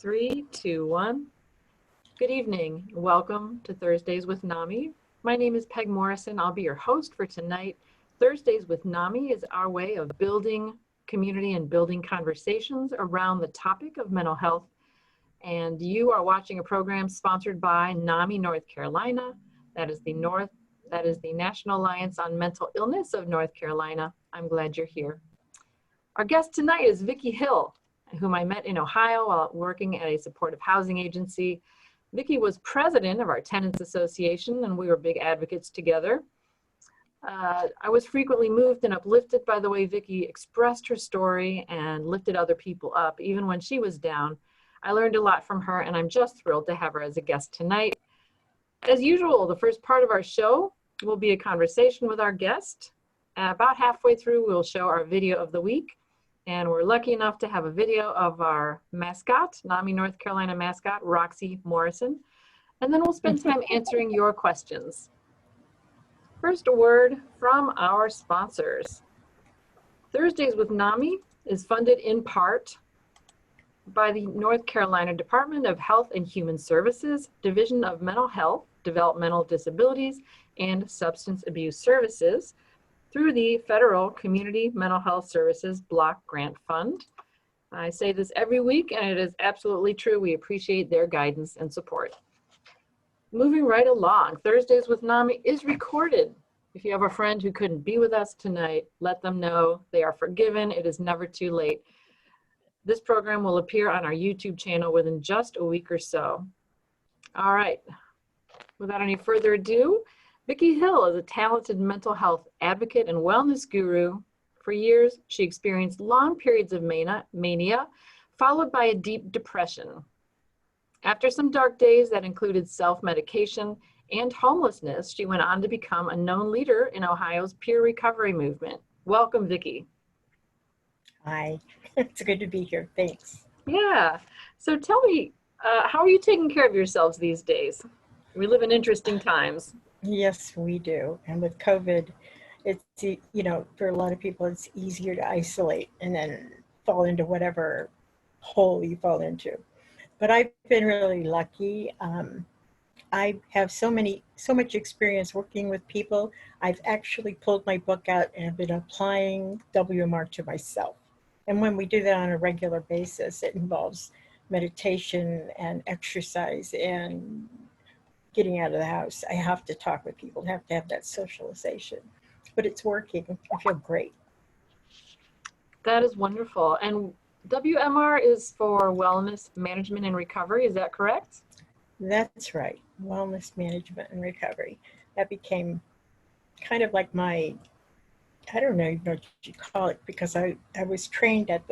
Three, two, one. Good evening. Welcome to Thursdays with NAMI. My name is Peg Morrison. I'll be your host for tonight. Thursdays with NAMI is our way of building community and building conversations around the topic of mental health. And you are watching a program sponsored by NAMI North Carolina. That is the National Alliance on Mental Illness of North Carolina. I'm glad you're here. Our guest tonight is Vicki Hill, whom I met in Ohio while working at a supportive housing agency. Vicki was president of our Tenants Association, and we were big advocates together. I was frequently moved and uplifted by the way Vicki expressed her story and lifted other people up, even when she was down. I learned a lot from her, and I'm just thrilled to have her as a guest tonight. As usual, the first part of our show will be a conversation with our guest. About halfway through, we'll show our video of the week. And we're lucky enough to have a video of our mascot, NAMI North Carolina mascot, Roxy Morrison. And then we'll spend time answering your questions. First, a word from our sponsors. Thursdays with NAMI is funded in part by the North Carolina Department of Health and Human Services, Division of Mental Health, Developmental Disabilities, and Substance Abuse Services, through the Federal Community Mental Health Services Block Grant Fund. I say this every week, and it is absolutely true. We appreciate their guidance and support. Moving right along, Thursdays with NAMI is recorded. If you have a friend who couldn't be with us tonight, let them know they are forgiven. It is never too late. This program will appear on our YouTube channel within just a week or so. All right, without any further ado, Vicki Hill is a talented mental health advocate and wellness guru. For years, she experienced long periods of mania, followed by a deep depression. After some dark days that included self-medication and homelessness, she went on to become a known leader in Ohio's peer recovery movement. Welcome, Vicki. Hi, it's good to be here. Thanks. Yeah, so tell me, how are you taking care of yourselves these days? We live in interesting times. Yes, we do. And with COVID, it's, for a lot of people, it's easier to isolate and then fall into whatever hole you fall into. But I've been really lucky. I have so much experience working with people. I've actually pulled my book out and have been applying WMR to myself. And when we do that on a regular basis, it involves meditation and exercise and getting out of the house. I have to talk with people, have to have that socialization, but it's working. I feel great. That is wonderful. And WMR is for Wellness Management and Recovery, is that correct? That's right, Wellness Management and Recovery. That became kind of like my, I don't know even what you call it, because I was trained at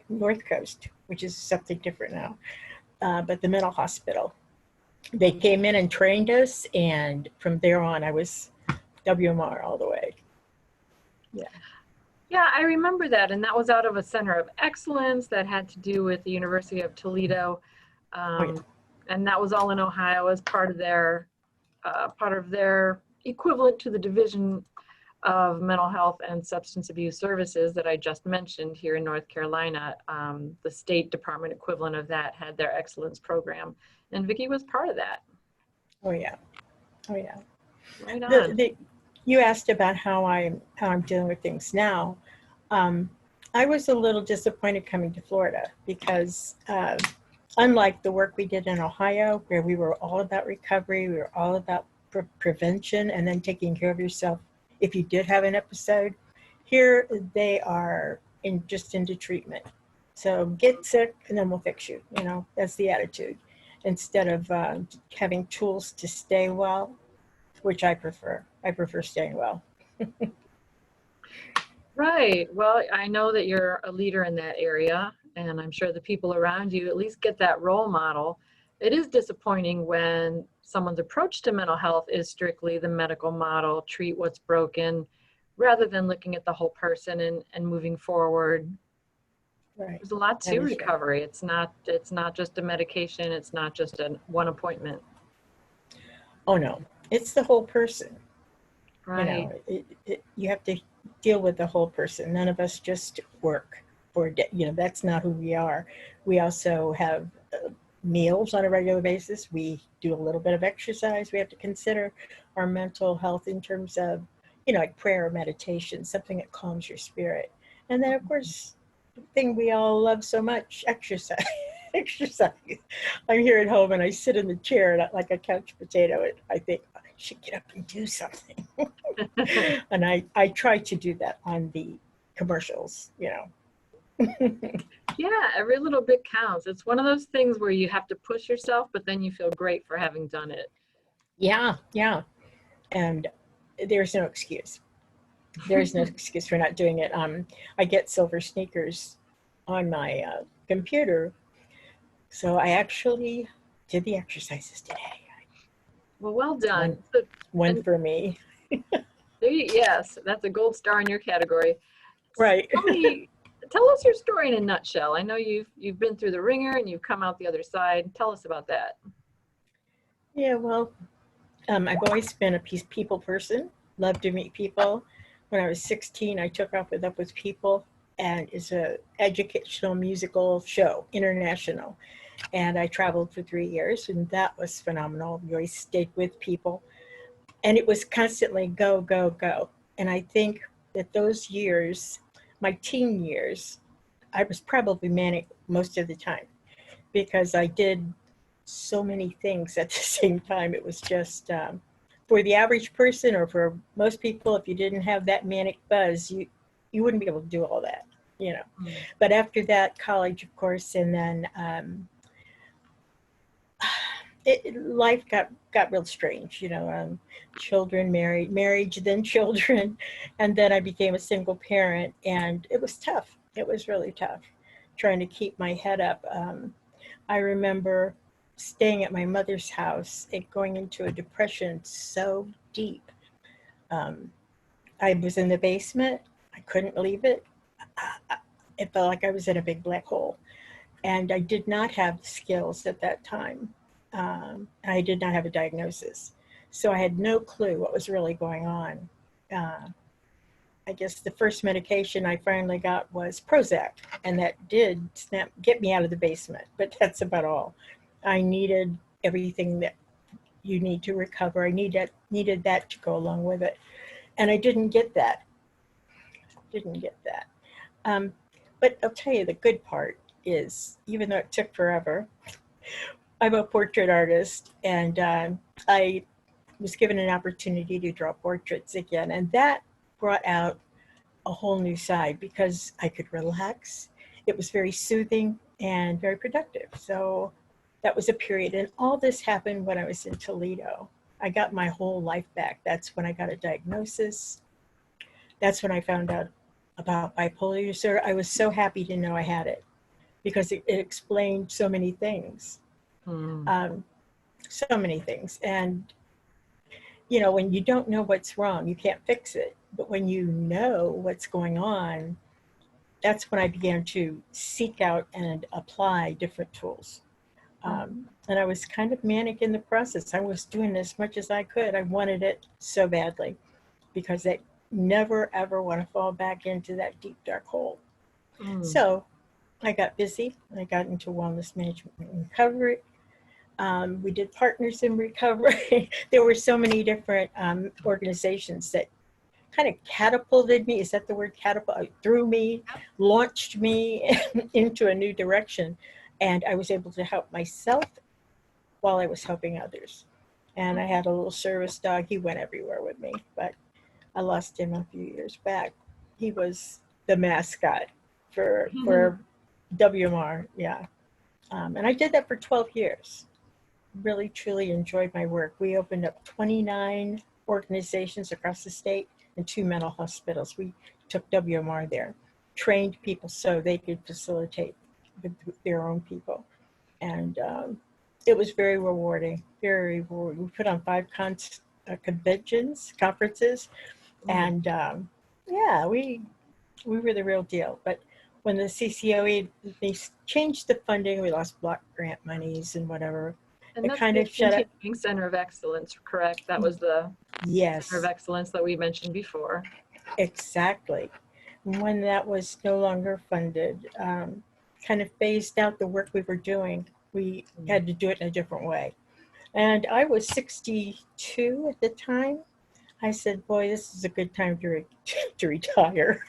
North Coast, which is something different now, but the mental hospital. They came in and trained us, and from there on, I was WMR all the way. Yeah. Yeah, I remember that, and that was out of a center of excellence that had to do with the University of Toledo, and that was all in Ohio as part of their equivalent to the Division of Mental Health and Substance Abuse Services that I just mentioned here in North Carolina. The State Department equivalent of that had their excellence program. And Vicki was part of that. Oh yeah, oh yeah. Right on. You asked about how I'm dealing with things now. I was a little disappointed coming to Florida because unlike the work we did in Ohio, where we were all about recovery, we were all about prevention and then taking care of yourself if you did have an episode, here they are into treatment. So get sick and then we'll fix you. That's the attitude. Instead of having tools to stay well, which I prefer. I prefer staying well. Right. Well, I know that you're a leader in that area, and I'm sure the people around you at least get that role model. It is disappointing when someone's approach to mental health is strictly the medical model, treat what's broken, rather than looking at the whole person and moving forward. Right. There's a lot to recovery. Right. It's not just a medication. It's not just one appointment. Oh no, it's the whole person. Right. You have to deal with the whole person. None of us just work for, that's not who we are. We also have meals on a regular basis. We do a little bit of exercise. We have to consider our mental health in terms of, like prayer or meditation, something that calms your spirit. And then, of course, the thing we all love so much, exercise. Exercise. I'm here at home and I sit in the chair like a couch potato and I think I should get up and do something. And I try to do that on the commercials. Yeah, every little bit counts. It's one of those things where you have to push yourself, but then you feel great for having done it. Yeah, yeah. And there's no excuse. There's no excuse for not doing it. I get silver sneakers on my computer. So I actually did the exercises today. Well, well done. One for me. Yes, that's a gold star in your category. Right. Tell us your story in a nutshell. I know you've been through the ringer and you've come out the other side. Tell us about that. Yeah, well, I've always been a people person. Love to meet people. When I was 16, I took off with Up With People, and it's an educational musical show, international. And I traveled for 3 years, and that was phenomenal. We always stayed with people. And it was constantly go, go, go. And I think that those years, my teen years, I was probably manic most of the time because I did so many things at the same time. It was just for the average person or for most people, if you didn't have that manic buzz, you wouldn't be able to do all that. But after that, college, of course, and then life got real strange. Children, marriage, then children, and then I became a single parent, and it was tough. It was really tough, trying to keep my head up. I remember staying at my mother's house and going into a depression so deep. I was in the basement. I couldn't leave it. It felt like I was in a big black hole. And I did not have the skills at that time. I did not have a diagnosis. So I had no clue what was really going on. I guess the first medication I finally got was Prozac, and that did get me out of the basement, but that's about all. I needed everything that you need to recover. I needed that to go along with it. And I didn't get that. But I'll tell you the good part is, even though it took forever, I'm a portrait artist, and I was given an opportunity to draw portraits again. And that brought out a whole new side because I could relax. It was very soothing and very productive. So that was a period. And all this happened when I was in Toledo. I got my whole life back. That's when I got a diagnosis. That's when I found out about bipolar disorder. I was so happy to know I had it because it explained so many things. So many things. And, when you don't know what's wrong, you can't fix it. But when you know what's going on, that's when I began to seek out and apply different tools. And I was kind of manic in the process. I was doing as much as I could. I wanted it so badly because I never, ever want to fall back into that deep, dark hole. So I got busy. I got into wellness management and recovery. We did partners in recovery. There were so many different organizations that kind of catapulted me. Is that the word catapult? Threw me, launched me into a new direction. And I was able to help myself while I was helping others. And I had a little service dog. He went everywhere with me, but I lost him a few years back. He was the mascot for WMR, yeah. And I did that for 12 years. Really, truly enjoyed my work. We opened up 29 organizations across the state and 2 mental hospitals. We took WMR there, trained people so they could facilitate with their own people. And it was very rewarding, very rewarding. We put on 5 conferences, and yeah, we were the real deal. But when the CCOE, they changed the funding, we lost block grant monies and whatever. And that's kind of shut up. Center of Excellence, correct? That was the Center of Excellence that we mentioned before. Exactly. When that was no longer funded, kind of phased out the work we were doing. We had to do it in a different way. And I was 62 at the time. I said, "Boy, this is a good time to retire."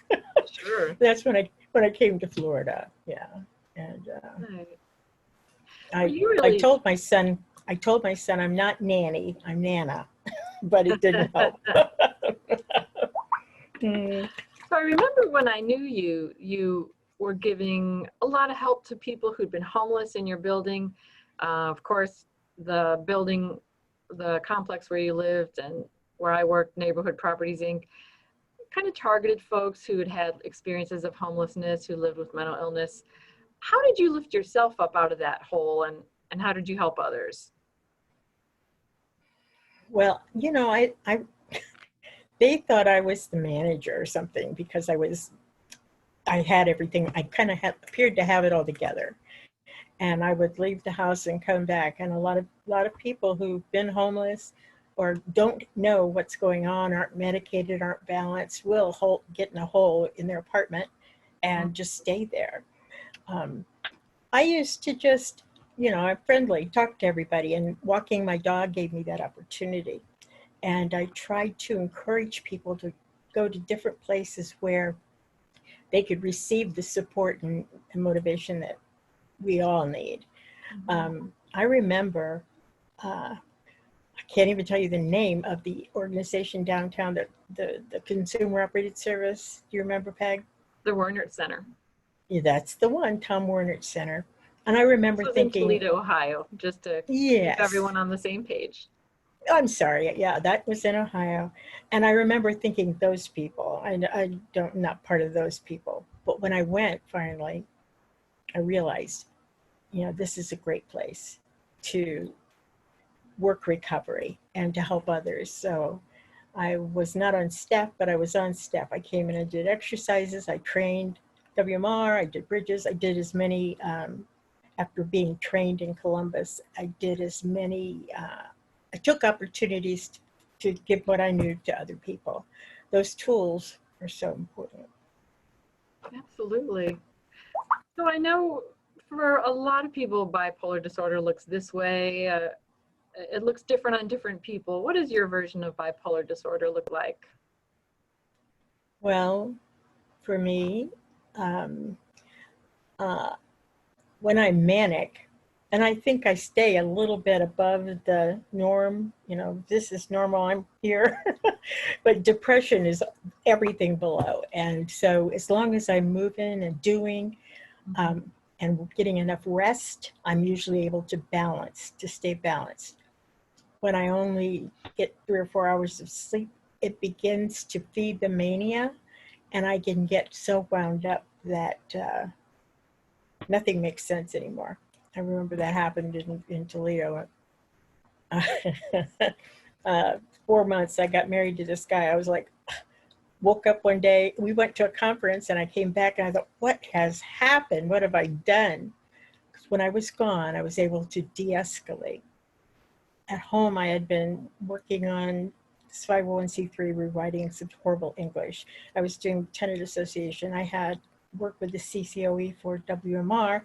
Sure. That's when I came to Florida. Yeah, and Right. Well, I you I really, told my son I'm not nanny, I'm Nana, but it didn't help. Mm. so I remember when I knew you, you were giving a lot of help to people who'd been homeless in your building. Of course, the building, the complex where you lived and where I worked, Neighborhood Properties Inc., kind of targeted folks who had had experiences of homelessness, who lived with mental illness. How did you lift yourself up out of that hole, and how did you help others? Well, they thought I was the manager or something because I had everything. I kind of appeared to have it all together. And I would leave the house and come back. And a lot of people who've been homeless or don't know what's going on, aren't medicated, aren't balanced, will get in a hole in their apartment and just stay there. Um, I used to just, I'm friendly, talk to everybody, and walking my dog gave me that opportunity. And I tried to encourage people to go to different places where they could receive the support and motivation that we all need. I remember, I can't even tell you the name of the organization downtown, the Consumer Operated Service. Do you remember, Peg? The Werner Center. Yeah, that's the one, Tom Werner Center. And I remember This was in thinking, Toledo, Ohio, just to keep yes, everyone on the same page. I'm sorry. Yeah, that was in Ohio. And I remember thinking those people, not part of those people. But when I went finally, I realized, this is a great place to work recovery and to help others. So I was not on staff, but I was on staff. I came in and did exercises. I trained WMR. I did bridges. I did as many, after being trained in Columbus, I did as many, I took opportunities to give what I knew to other people. Those tools are so important. Absolutely. So I know for a lot of people, bipolar disorder looks this way. It looks different on different people. What does your version of bipolar disorder look like? Well, for me, um, uh, when I'm manic, and I think I stay a little bit above the norm, this is normal, I'm here. But depression is everything below. And so as long as I'm moving and doing and getting enough rest, I'm usually able to stay balanced. When I only get 3 or 4 hours of sleep, it begins to feed the mania, and I can get so wound up that nothing makes sense anymore. I remember that happened in Toledo. uh, 4 months, I got married to this guy. I was like, woke up one day, we went to a conference, and I came back and I thought, what has happened? What have I done? Because when I was gone, I was able to de-escalate. At home, I had been working on this 501c3 rewriting some horrible English. I was doing tenant association. I had worked with the CCOE for WMR.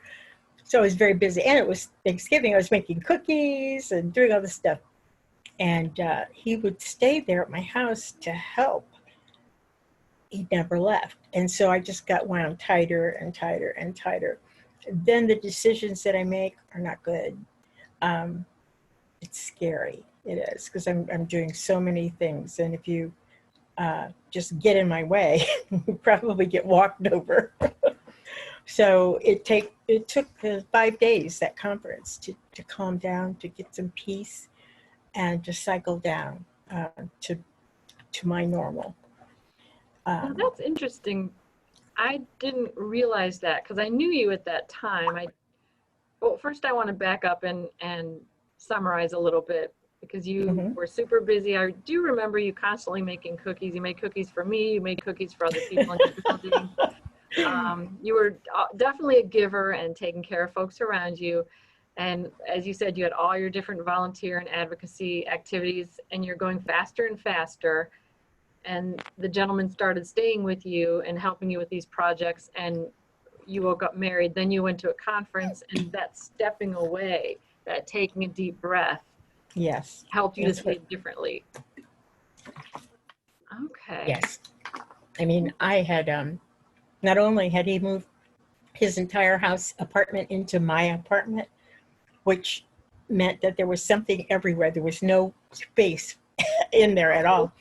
So I was very busy. And it was Thanksgiving. I was making cookies and doing all this stuff. And he would stay there at my house to help. He never left. And so I just got wound tighter and tighter and tighter. Then the decisions that I make are not good. It's scary. It is, because I'm doing so many things. And if you just get in my way, you probably get walked over. So it took 5 days, that conference, to calm down, to get some peace, and to cycle down to my normal. Now that's interesting. I didn't realize that because I knew you at that time. Well, first I want to back up and summarize a little bit because you were super busy. I do remember you constantly making cookies. You made cookies for me. You made cookies for other people in your building. You were definitely a giver and taking care of folks around you. And as you said, you had all your different volunteer and advocacy activities, and you're going faster and faster. And the gentleman started staying with you and helping you with these projects. And you woke up married, then you went to a conference, and that stepping away, that taking a deep breath, Yes. helped you to That's see it differently. Okay. Yes. I mean, I had, not only had he moved his entire apartment into my apartment, which meant that there was something everywhere. There was no space in there at all.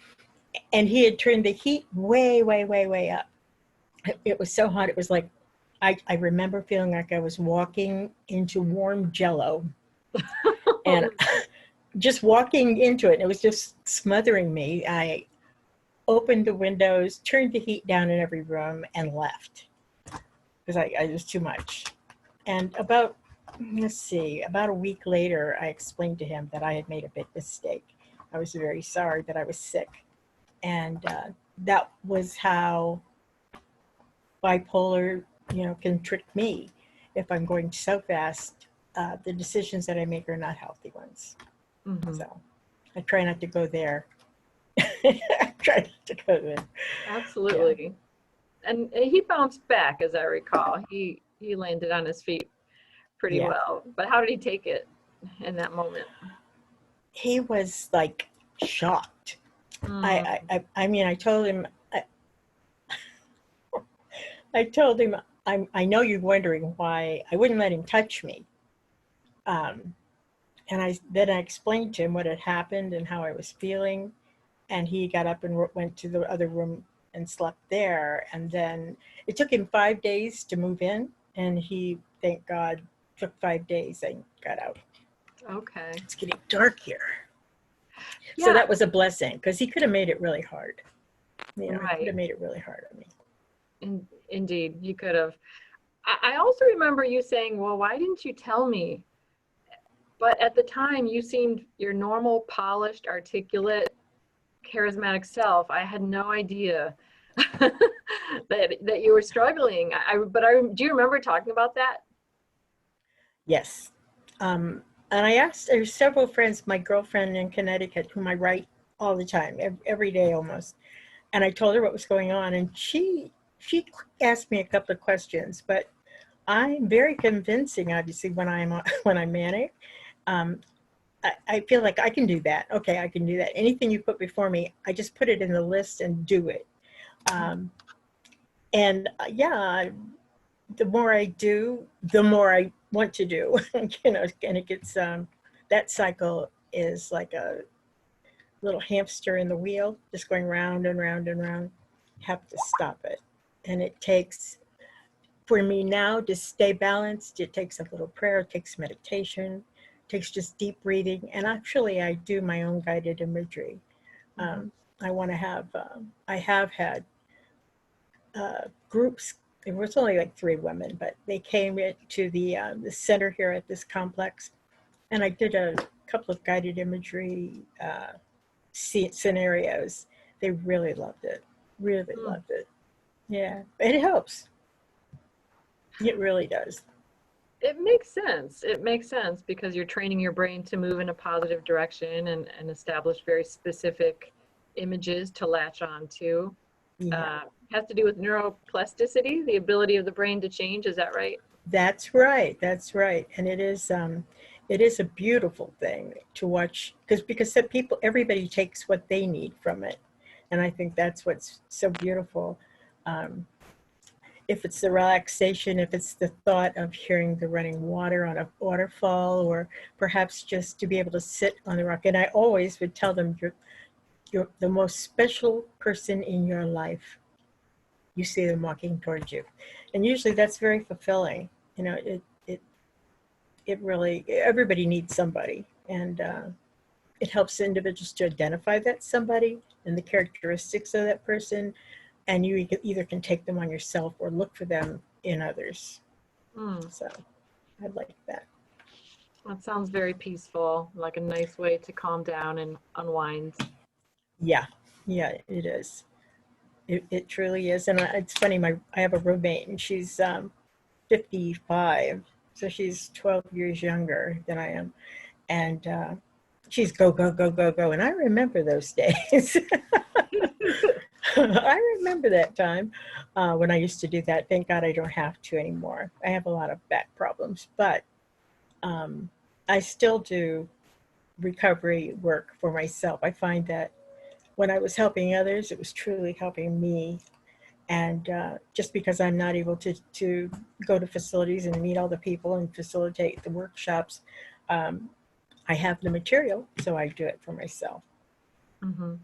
And he had turned the heat way, way, way, way up. It was so hot. It was like, I remember feeling like I was walking into warm Jello. And just walking into it, it was just smothering me. I opened the windows, turned the heat down in every room, and left because I was too much. And about a week later, I explained to him that I had made a big mistake. I was very sorry that I was sick. And that was how bipolar, can trick me. If I'm going so fast, the decisions that I make are not healthy ones. Mm-hmm. So I try not to go there. I try not to go there. Absolutely. Yeah. And he bounced back, as I recall. He landed on his feet pretty well. But how did he take it in that moment? He was like shocked. I mean, I told him, I know you're wondering why I wouldn't let him touch me. And then I explained to him what had happened and how I was feeling. And he got up and went to the other room and slept there. And then it took him 5 days to move in. And he, thank God, took 5 days and got out. Okay. It's getting dark here. Yeah. So that was a blessing because he could have made it really hard. He Right. could have made it really hard on me. Indeed, you could have. I also remember you saying, well, why didn't you tell me? But at the time, you seemed your normal, polished, articulate, charismatic self. I had no idea that you were struggling. Do you remember talking about that? Yes. And I asked, there's several friends, my girlfriend in Connecticut, whom I write all the time, every day almost. And I told her what was going on. And she asked me a couple of questions, but I'm very convincing, obviously, when I'm manic. I feel like I can do that. Okay, I can do that. Anything you put before me, I just put it in the list and do it. The more I do, the more I want to do. And it gets that cycle is like a little hamster in the wheel, just going round and round and round. You have to stop it. And it takes, for me now, to stay balanced, it takes a little prayer, it takes meditation, it takes just deep breathing. And actually, I do my own guided imagery. I want to have, I have had groups. It was only like 3 women, but they came to the center here at this complex. And I did a couple of guided imagery scenarios. They really loved it. Really loved it. Yeah, it helps. It really does. It makes sense. It makes sense because you're training your brain to move in a positive direction and establish very specific images to latch on to. Has to do with neuroplasticity, the ability of the brain to change. Is that right? That's right. That's right. And it is a beautiful thing to watch because everybody takes what they need from it. And I think that's what's so beautiful. If it's the relaxation, if it's the thought of hearing the running water on a waterfall, or perhaps just to be able to sit on the rock. And I always would tell them, you're the most special person in your life. You see them walking towards you. And usually that's very fulfilling. It really, everybody needs somebody. And it helps individuals to identify that somebody and the characteristics of that person. And you either can take them on yourself or look for them in others. So I like that. That sounds very peaceful, like a nice way to calm down and unwind. Yeah, it is. It truly is. And it's funny, I have a roommate and she's 55. So she's 12 years younger than I am. And she's go, go, go, go, go. And I remember those days. I remember that time when I used to do that. Thank God I don't have to anymore. I have a lot of back problems, but um, I still do recovery work for myself. I find that when I was helping others, it was truly helping me. And just because I'm not able to go to facilities and meet all the people and facilitate the workshops, um, I have the material, so I do it for myself. Mm-hmm.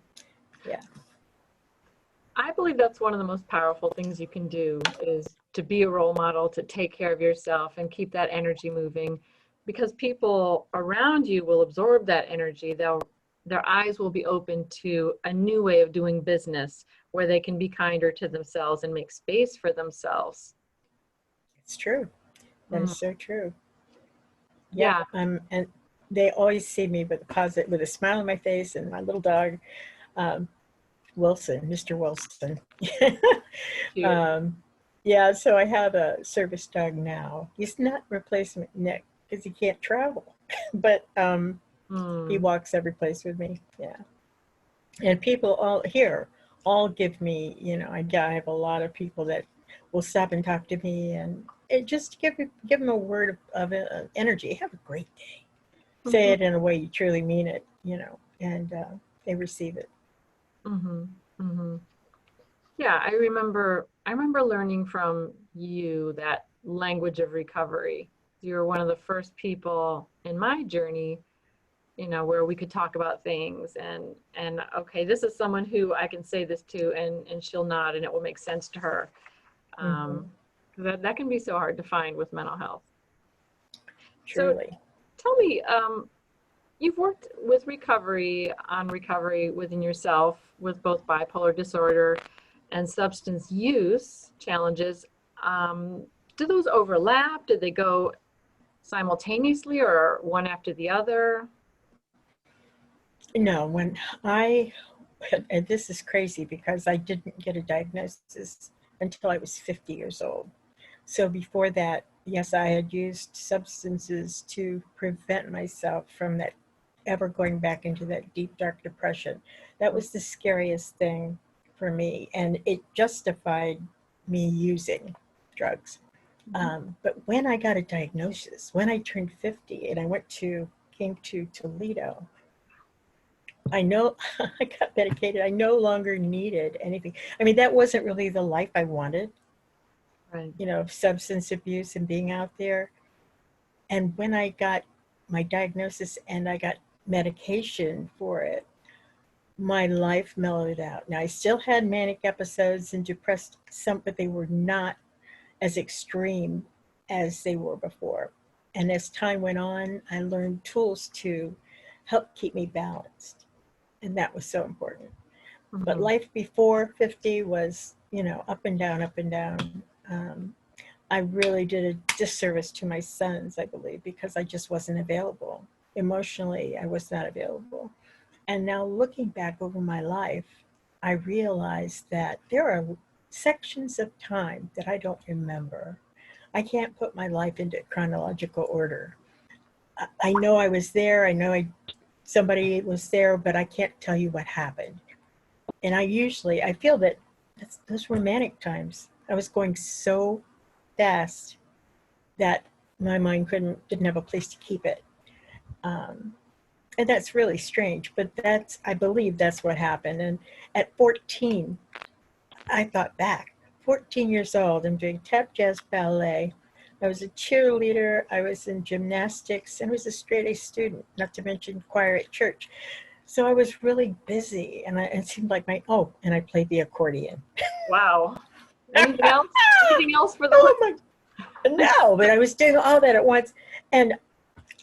Yeah. I believe that's one of the most powerful things you can do is to be a role model, to take care of yourself and keep that energy moving, because people around you will absorb that energy. Their eyes will be open to a new way of doing business where they can be kinder to themselves and make space for themselves. It's true. That Mm, is so true. Yep. yeah. And they always see me with with a smile on my face and my little dog, um, Wilson, Mr. Wilson. Cute. um, yeah. So I have a service dog now. He's not replacement Nick because he can't travel, but he Mm, walks every place with me. Yeah. And people all here all give me, I have a lot of people that will stop and talk to me, and it just give them a word of energy. Have a great day. Say mhm, it in a way you truly mean it, and they receive it. mhm, mhm. Yeah, I remember learning from you that language of recovery. You were one of the first people in my journey, where we could talk about things and okay, this is someone who I can say this to and she'll nod and it will make sense to her. Hmm. Um, that can be so hard to find with mental health. So Truly. tell me, you've worked with on recovery within yourself with both bipolar disorder and substance use challenges. Um, do those overlap? Do they go simultaneously or one after the other? No, when I, and this is crazy because I didn't get a diagnosis until I was 50 years old. So before that, yes, I had used substances to prevent myself from that ever going back into that deep, dark depression. That was the scariest thing for me. And it justified me using drugs. Mhm. But when I got a diagnosis, when I turned 50 and came to Toledo, I know I got medicated. I no longer needed anything. I mean, that wasn't really the life I wanted, Right. substance abuse and being out there. And when I got my diagnosis and I got medication for it, my life mellowed out. Now, I still had manic episodes and depressed some, but they were not as extreme as they were before. And as time went on, I learned tools to help keep me balanced. And that was so important. But Mhm. life before 50 was, up and down, up and down. I really did a disservice to my sons, I believe, because I just wasn't available. Emotionally, I was not available. And now looking back over my life, I realized that there are sections of time that I don't remember. I can't put my life into chronological order. I know I was there. I know somebody was there, but I can't tell you what happened. And I feel that those were manic times. I was going so fast that my mind didn't have a place to keep it. Um, and that's really strange, but I believe that's what happened. And at 14, I thought back, 14 years old, I'm doing tap jazz ballet. I was a cheerleader, I was in gymnastics, and I was a straight A student, not to mention choir at church. So I was really busy, and it seemed like and I played the accordion. Wow. Anything else? Anything else for the Oh list? my, no, but I was doing all that at once. And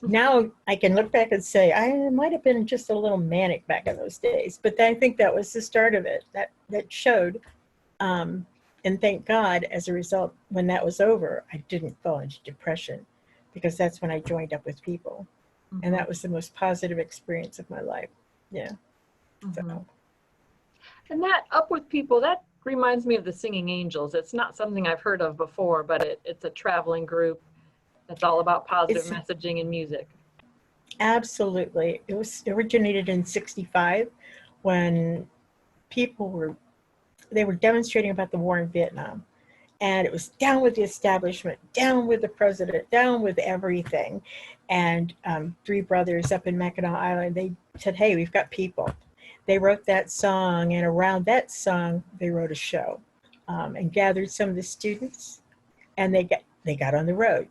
now I can look back and say I might have been just a little manic back in those days, but I think that was the start of it. That showed, and thank God, as a result, when that was over, I didn't fall into depression, because that's when I joined up with people, and Mhm, that was the most positive experience of my life. Yeah. mhm. So And that Up With People, that reminds me of the Singing Angels. It's not something I've heard of before, but it's a traveling group that's all about positive it's messaging and music. absolutely. It was originated in '65 when people were they were demonstrating about the war in Vietnam. And it was down with the establishment, down with the president, down with everything. And three brothers up in Mackinac Island, they said, hey, we've got people. They wrote that song, and around that song, they wrote a show and gathered some of the students, and they got on the road.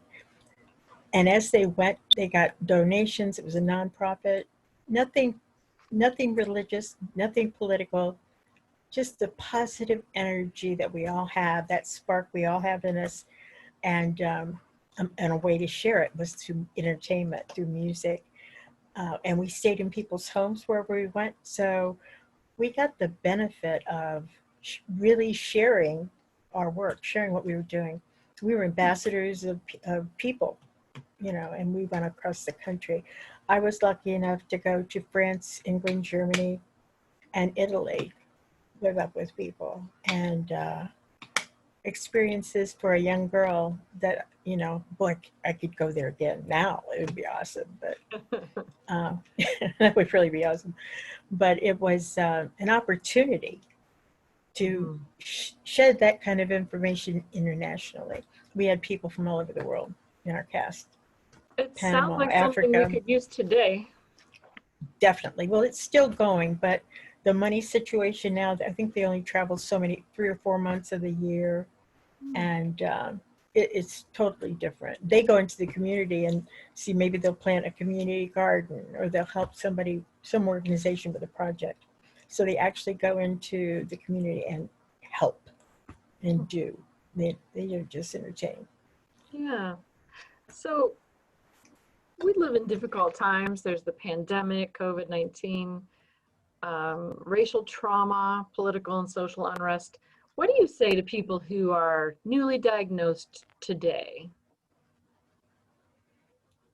And as they went, they got donations. It was a nonprofit, nothing, nothing religious, nothing political, just the positive energy that we all have, that spark we all have in us, and a way to share it was through entertainment, through music, and we stayed in people's homes wherever we went. So we got the benefit of really sharing our work, sharing what we were doing. We were ambassadors of people, you know, and we went across the country. I was lucky enough to go to France, England, Germany, and Italy, live up with people, and experiences for a young girl that, you know, boy, I could go there again now. It would be awesome, but that would really be awesome. But it was an opportunity to shed that kind of information internationally. We had people from all over the world in our cast. It Panama, sounds like Africa. something we could use today. Definitely. Well, it's still going, but the money situation now, I think they only travel so many, 3 or 4 months of the year. And it's totally different. They go into the community and see, maybe they'll plant a community garden, or they'll help somebody, some organization with a project. So they actually go into the community and help and do. They don't just entertain. Yeah. So we live in difficult times. There's the pandemic, COVID-19, racial trauma, political and social unrest. What do you say to people who are newly diagnosed today?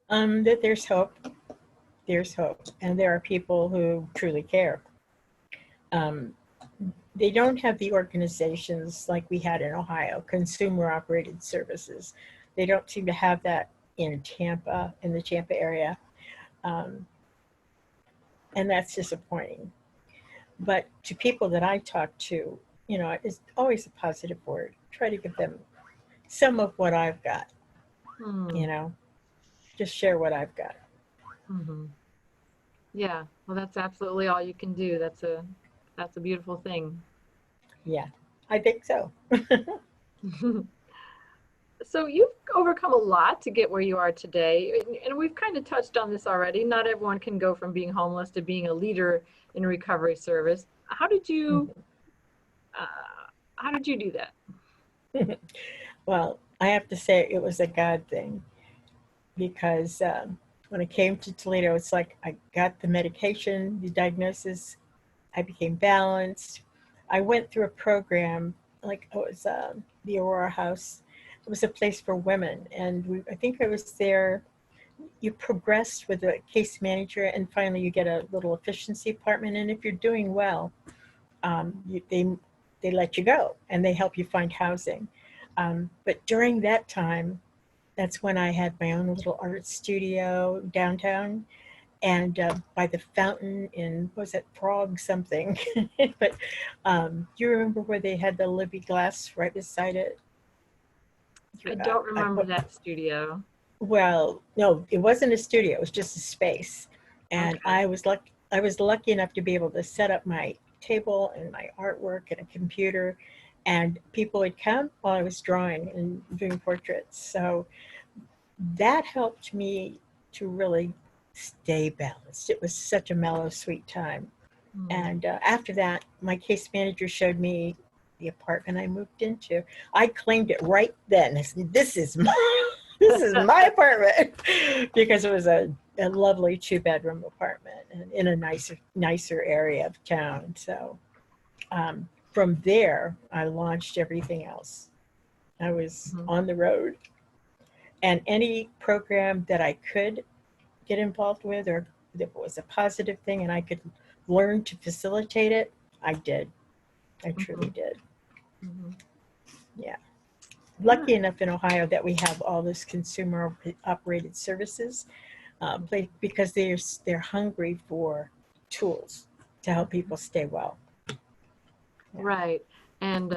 That there's hope. There's hope. And there are people who truly care. They don't have the organizations like we had in Ohio, consumer operated services. They don't seem to have that in Tampa, in the Tampa area. And that's disappointing. But to people that I talk to, you know, it's always a positive word. Try to give them some of what I've got, you know, just share what I've got. Yeah, well, that's absolutely all you can do. That's a beautiful thing. Yeah, I think so. So you've overcome a lot to get where you are today, and we've kind of touched on this already. Not everyone can go from being homeless to being a leader in recovery service. How did you do that? Well, I have to say it was a God thing, because when I came to Toledo, it's like I got the medication, the diagnosis, I became balanced. I went through a program, like it was the Aurora House. It was a place for women, and I think I was there. You progressed with a case manager, and finally you get a little efficiency department. And if you're doing well, they let you go, and they help you find housing. But during that time, that's when I had my own little art studio downtown, and by the fountain in, what was it, Prague something? But you remember where they had the Libby glass right beside it? I don't remember that studio. Well, no, it wasn't a studio. It was just a space, and Okay. I was lucky enough to be able to set up my table and my artwork and a computer, and people would come while I was drawing and doing portraits. So that helped me to really stay balanced. It was such a mellow, sweet time. And after that, my case manager showed me the apartment I moved into. I claimed it right then. I said, this is my apartment, because it was a lovely 2-bedroom apartment and in a nicer area of town. So from there, I launched everything else. I was on the road, and any program that I could get involved with, or if it was a positive thing and I could learn to facilitate it, I did. I truly did. Yeah. Lucky enough in Ohio that we have all this consumer operated services, because they're hungry for tools to help people stay well. Right. And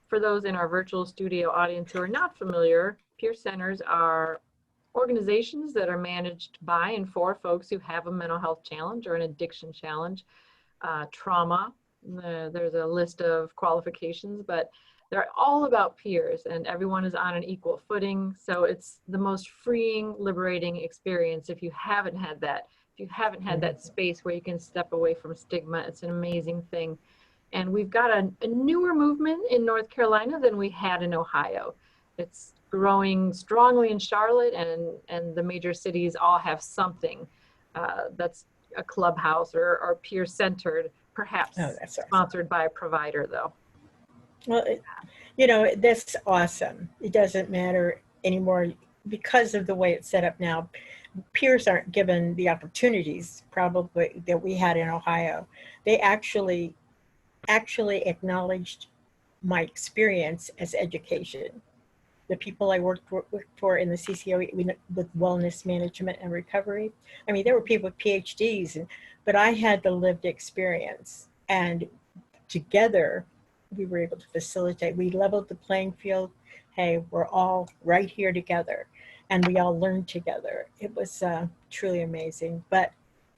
for those in our virtual studio audience who are not familiar, peer centers are organizations that are managed by and for folks who have a mental health challenge or an addiction challenge, trauma. There's a list of qualifications, but they're all about peers and everyone is on an equal footing. So it's the most freeing, liberating experience if you haven't had that. If you haven't had that space where you can step away from stigma, it's an amazing thing. And we've got a newer movement in North Carolina than we had in Ohio. It's growing strongly in Charlotte, and the major cities all have something that's a clubhouse or peer-centered, perhaps sponsored by a provider, though. Well, that's awesome. It doesn't matter anymore because of the way it's set up now. Peers aren't given the opportunities probably that we had in Ohio. They actually acknowledged my experience as education. The people I worked for in the CCO with wellness management and recovery, I mean, there were people with PhDs, but I had the lived experience. And together, we were able to facilitate. We leveled the playing field. Hey, we're all right here together. And we all learned together. It was truly amazing. But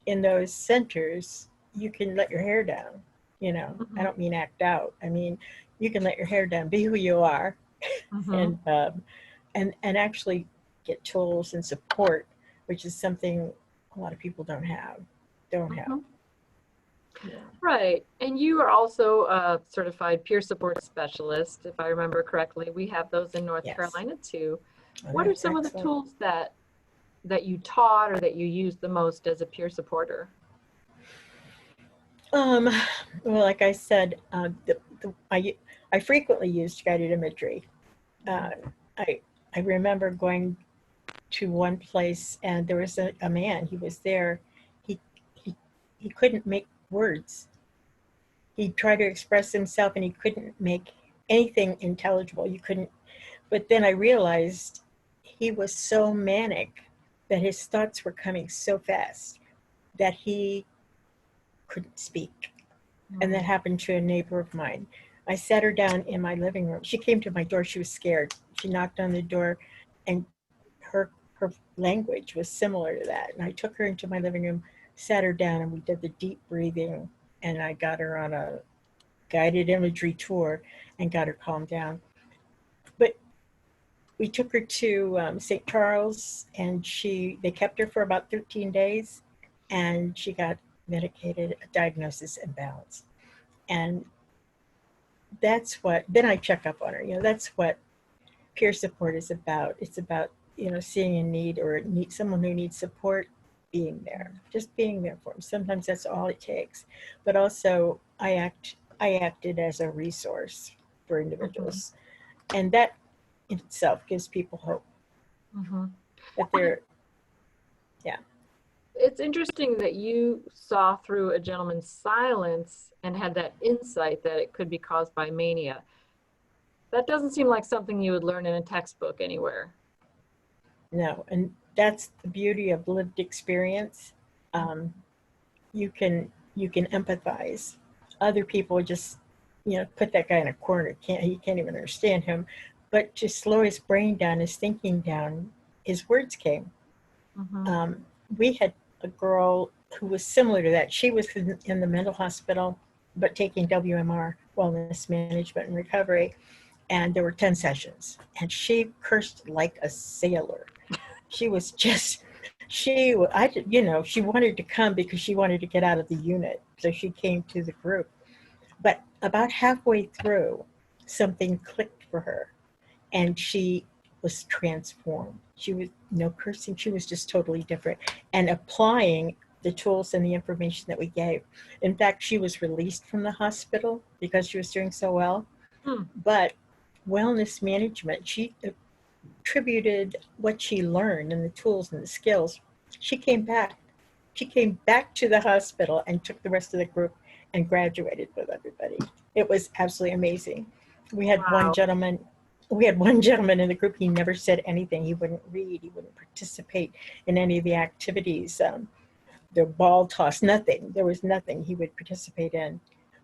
in those centers, you can let your hair down. I don't mean act out. I mean, you can let your hair down, be who you are, and actually get tools and support, which is something a lot of people don't have. Yeah. Right. And you are also a certified peer support specialist, if I remember correctly. We have those in North Carolina too. What are some of the tools that you taught or that you used the most as a peer supporter? Well, like I said, I frequently used guided imagery. I remember going to one place and there was a man. He was there. He couldn't make words. He tried to express himself and he couldn't make anything intelligible. You couldn't. But then I realized he was so manic that his thoughts were coming so fast that he couldn't speak. And that happened to a neighbor of mine. I sat her down in my living room. She came to my door. She was scared. She knocked on the door and her language was similar to that. And I took her into my living room, sat her down, and we did the deep breathing. And I got her on a guided imagery tour and got her calmed down. But we took her to St. Charles, and they kept her for about 13 days, and she got medicated, a diagnosis imbalance. And that's what, then I check up on her. That's what peer support is about. It's about, seeing a need or someone who needs support, being there, just being there for them. Sometimes that's all it takes. But also I acted as a resource for individuals. And that in itself gives people hope. That they're, It's interesting that you saw through a gentleman's silence and had that insight that it could be caused by mania. That doesn't seem like something you would learn in a textbook anywhere. No, and that's the beauty of lived experience. You can empathize. Other people just, put that guy in a corner. He can't even understand him. But to slow his brain down, his thinking down, his words came. We had a girl who was similar to that. She was in the mental hospital, but taking WMR, wellness management and recovery. And there were 10 sessions. And she cursed like a sailor. She was just, she wanted to come because she wanted to get out of the unit. So she came to the group. But about halfway through, something clicked for her. And she was transformed. She was no cursing. She was just totally different and applying the tools and the information that we gave. In fact, she was released from the hospital because she was doing so well. But wellness management, she attributed what she learned and the tools and the skills. She came back. She came back to the hospital and took the rest of the group and graduated with everybody. It was absolutely amazing. We had one gentleman in the group. He never said anything. He wouldn't read. He wouldn't participate in any of the activities. The ball toss, nothing. There was nothing he would participate in.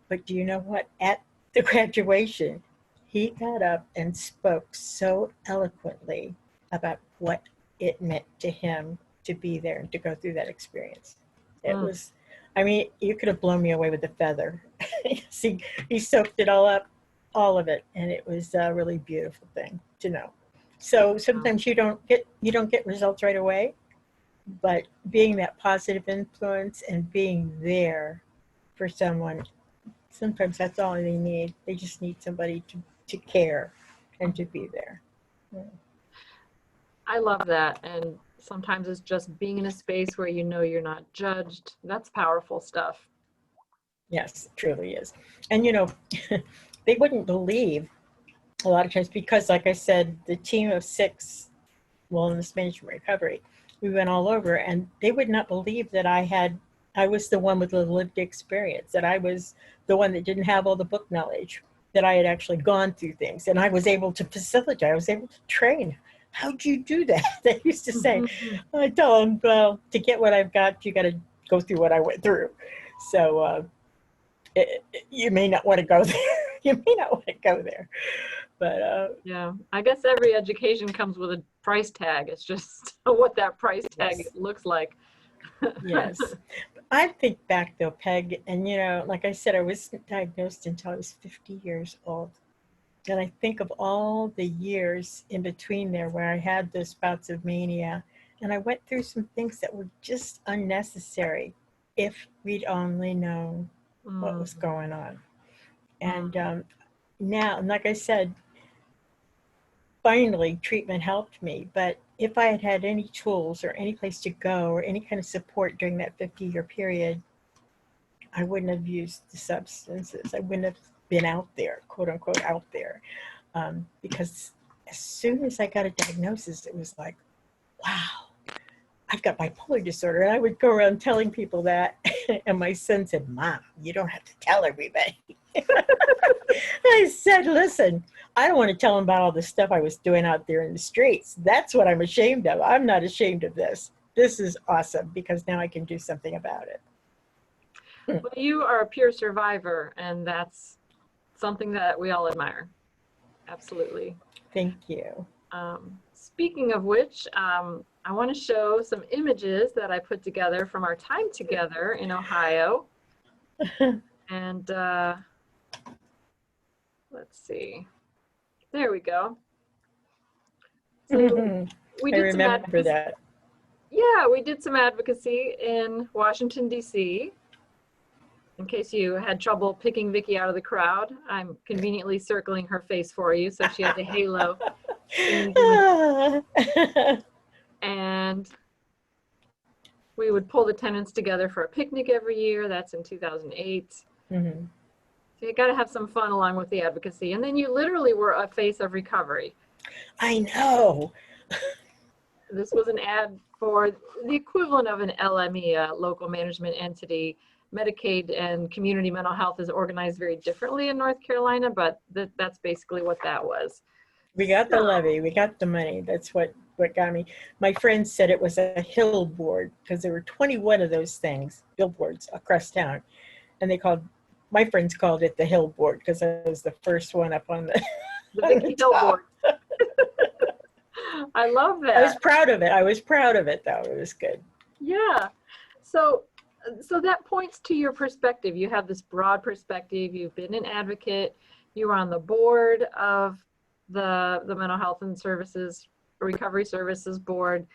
But do you know what? At the graduation, he got up and spoke so eloquently about what it meant to him to be there and to go through that experience. It was, I mean, you could have blown me away with a feather. He soaked it all up, all of it, and it was a really beautiful thing to know. So sometimes you don't get results right away, but being that positive influence and being there for someone, sometimes that's all they need. They just need somebody to care and to be there. Yeah. I love that. And sometimes it's just being in a space where you know you're not judged. That's powerful stuff. Yes, it truly is. And they wouldn't believe a lot of times because, like I said, the team of 6 wellness management recovery, we went all over, and they would not believe that I was the one with the lived experience, that I was the one that didn't have all the book knowledge, that I had actually gone through things, and I was able to facilitate, I was able to train. How'd you do that? They used to say. I tell them, well, to get what I've got, you got to go through what I went through. So you may not want to go there. You may not want to go there. But yeah, I guess every education comes with a price tag. It's just what that price tag yes. looks like. Yes. I think back though, Peg, and like I said, I was diagnosed until I was 50 years old. And I think of all the years in between there where I had those bouts of mania, and I went through some things that were just unnecessary if we'd only known what was going on. And now, and like I said, finally treatment helped me. But if I had had any tools or any place to go or any kind of support during that 50-year period, I wouldn't have used the substances. I wouldn't have been out there, quote unquote, out there. Because as soon as I got a diagnosis, it was like, wow, I've got bipolar disorder. And I would go around telling people that. And my son said, Mom, you don't have to tell everybody. I said, listen, I don't want to tell them about all the stuff I was doing out there in the streets. That's what I'm ashamed of. I'm not ashamed of this. This is awesome because now I can do something about it. Well, you are a pure survivor, and that's something that we all admire. Absolutely. Thank you. Speaking of which, I want to show some images that I put together from our time together in Ohio. And let's see. There we go. So we did some advocacy. That. Yeah, we did some advocacy in Washington, D.C. In case you had trouble picking Vicki out of the crowd, I'm conveniently circling her face for you, so she has a halo. And we would pull the tenants together for a picnic every year. That's in 2008. Mm-hmm. So you got to have some fun along with the advocacy. And then you literally were a face of recovery. I know. This was an ad for the equivalent of an LME, a local management entity. Medicaid and community mental health is organized very differently in North Carolina, but that's basically what that was. We got the levy, we got the money. That's what got me. My friend said it was a hill board because there were 21 of those things, billboards across town. And my friends called it the hill board because I was the first one up on the Vicki Hill board. I love that. I was proud of it though. It was good. Yeah. So that points to your perspective. You have this broad perspective. You've been an advocate. You were on the board of the Mental Health and Services, Recovery Services Board.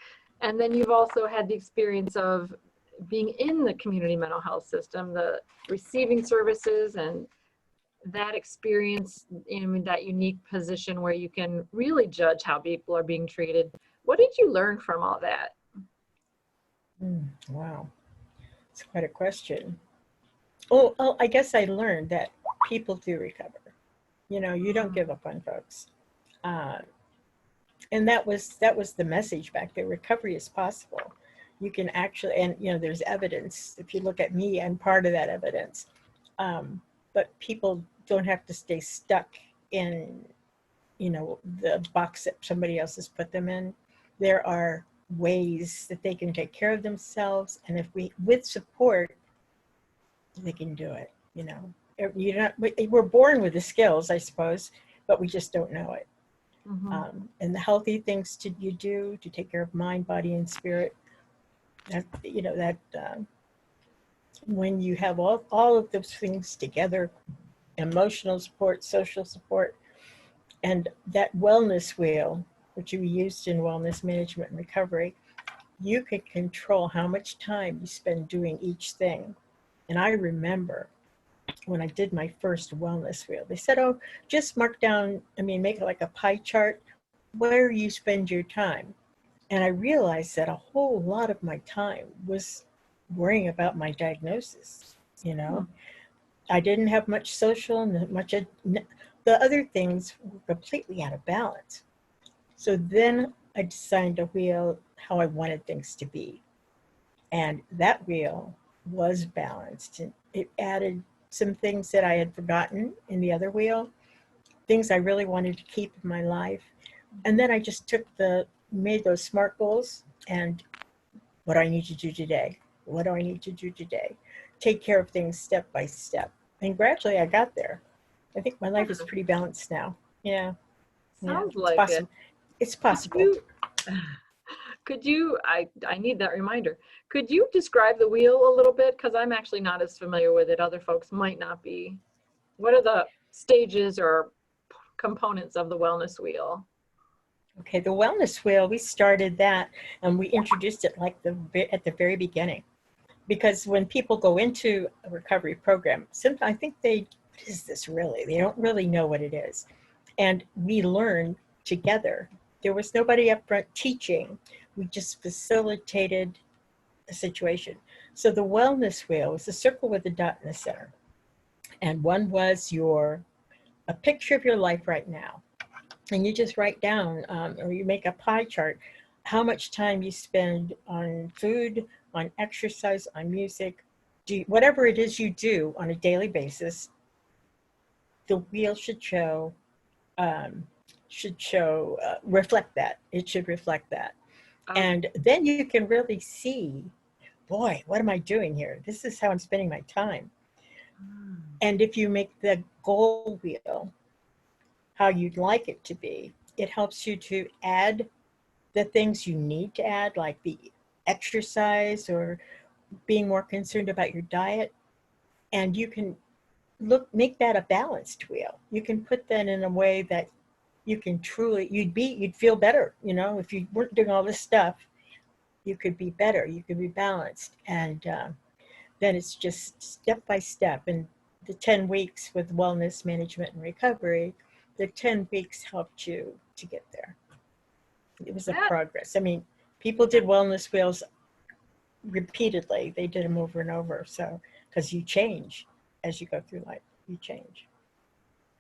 And then you've also had the experience of being in the community mental health system, the receiving services, and that experience in that unique position where you can really judge how people are being treated. What did you learn from all that? Wow. It's quite a question. Oh, I guess I learned that people do recover. You don't give up on folks. And that was the message back there. Recovery is possible. You can actually, and there's evidence. If you look at me, I'm part of that evidence. But people don't have to stay stuck in, the box that somebody else has put them in. There are ways that they can take care of themselves, and with support, they can do it. You know, we're born with the skills, I suppose, but we just don't know it. And the healthy things you do to take care of mind, body, and spirit. That when you have all of those things together, emotional support, social support, and that wellness wheel, which you used in wellness management and recovery, you can control how much time you spend doing each thing. And I remember when I did my first wellness wheel, they said, oh, just mark down, make it like a pie chart where you spend your time. And I realized that a whole lot of my time was worrying about my diagnosis. I didn't have much social, the other things were completely out of balance. So then I designed a wheel how I wanted things to be. And that wheel was balanced. And it added some things that I had forgotten in the other wheel, things I really wanted to keep in my life. And then I just made those SMART goals and what do I need to do today? What do I need to do today? Take care of things step by step. And gradually I got there. I think my life is pretty balanced now. Yeah. Sounds it's like possible. It's possible. Could you, I need that reminder. Could you describe the wheel a little bit? Because I'm actually not as familiar with it. Other folks might not be. What are the stages or components of the wellness wheel? Okay, the wellness wheel, we started that and we introduced it at the very beginning. Because when people go into a recovery program, sometimes I think what is this really? They don't really know what it is. And we learn together. There was nobody up front teaching. We just facilitated a situation. So the wellness wheel was a circle with a dot in the center. And one was a picture of your life right now. And you just write down, or you make a pie chart, how much time you spend on food, on exercise, on music, whatever it is you do on a daily basis. The wheel should reflect that. It should reflect that. And then you can really see, boy, what am I doing here? This is how I'm spending my time. And if you make the goal wheel how you'd like it to be, it helps you to add the things you need to add, like the exercise or being more concerned about your diet. And you can make that a balanced wheel. You can put that in a way that you can you'd feel better. If you weren't doing all this stuff, you could be better, you could be balanced. And then it's just step by step. And the 10 weeks with wellness management and recovery, the 10 weeks helped you to get there. It was a progress. People did wellness wheels repeatedly. They did them over and over. So, because you change as you go through life, you change.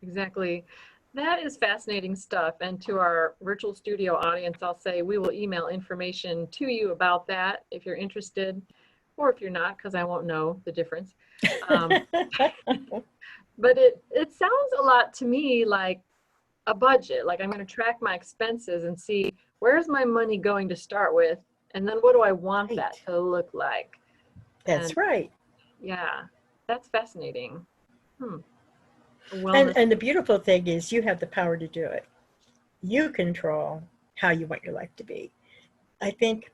Exactly. That is fascinating stuff. And to our virtual studio audience, I'll say we will email information to you about that if you're interested, or if you're not, because I won't know the difference. But it sounds a lot to me like a budget. Like I'm going to track my expenses and see where's my money going to start with, and then what do I want that to look like? That's right. Yeah, that's fascinating. And the beautiful thing is you have the power to do it. You control how you want your life to be. I think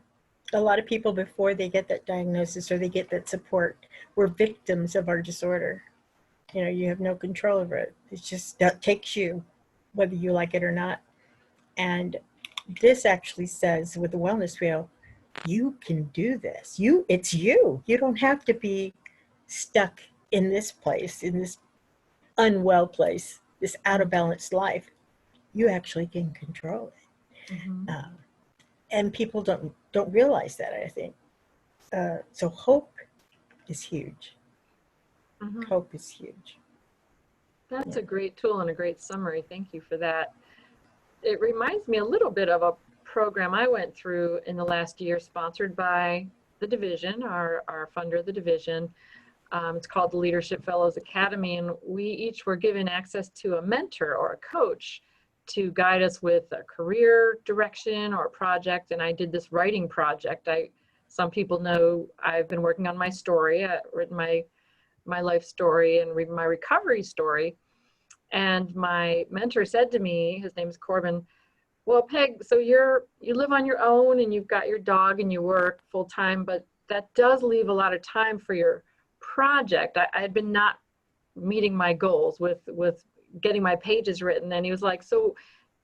a lot of people before they get that diagnosis or they get that support were victims of our disorder. You have no control over it. It's just that takes you, whether you like it or not. And this actually says with the wellness wheel, you can do this. It's you. You don't have to be stuck in this place, in this unwell place, this out of balance life. You actually can control it. And people don't realize that, I think. So hope is huge. Hope is huge. That's a great tool and a great summary. Thank you for that. It reminds me a little bit of a program I went through in the last year, sponsored by the division, our funder, the division. It's called the Leadership Fellows Academy, and we each were given access to a mentor or a coach to guide us with a career direction or a project. And I did this writing project. Some people know I've been working on my story. I've written my my life story and my recovery story. And my mentor said to me, his name is Corbin, well, Peg, so you live on your own and you've got your dog and you work full time, but that does leave a lot of time for your project. I had been not meeting my goals with getting my pages written. And he was like, so,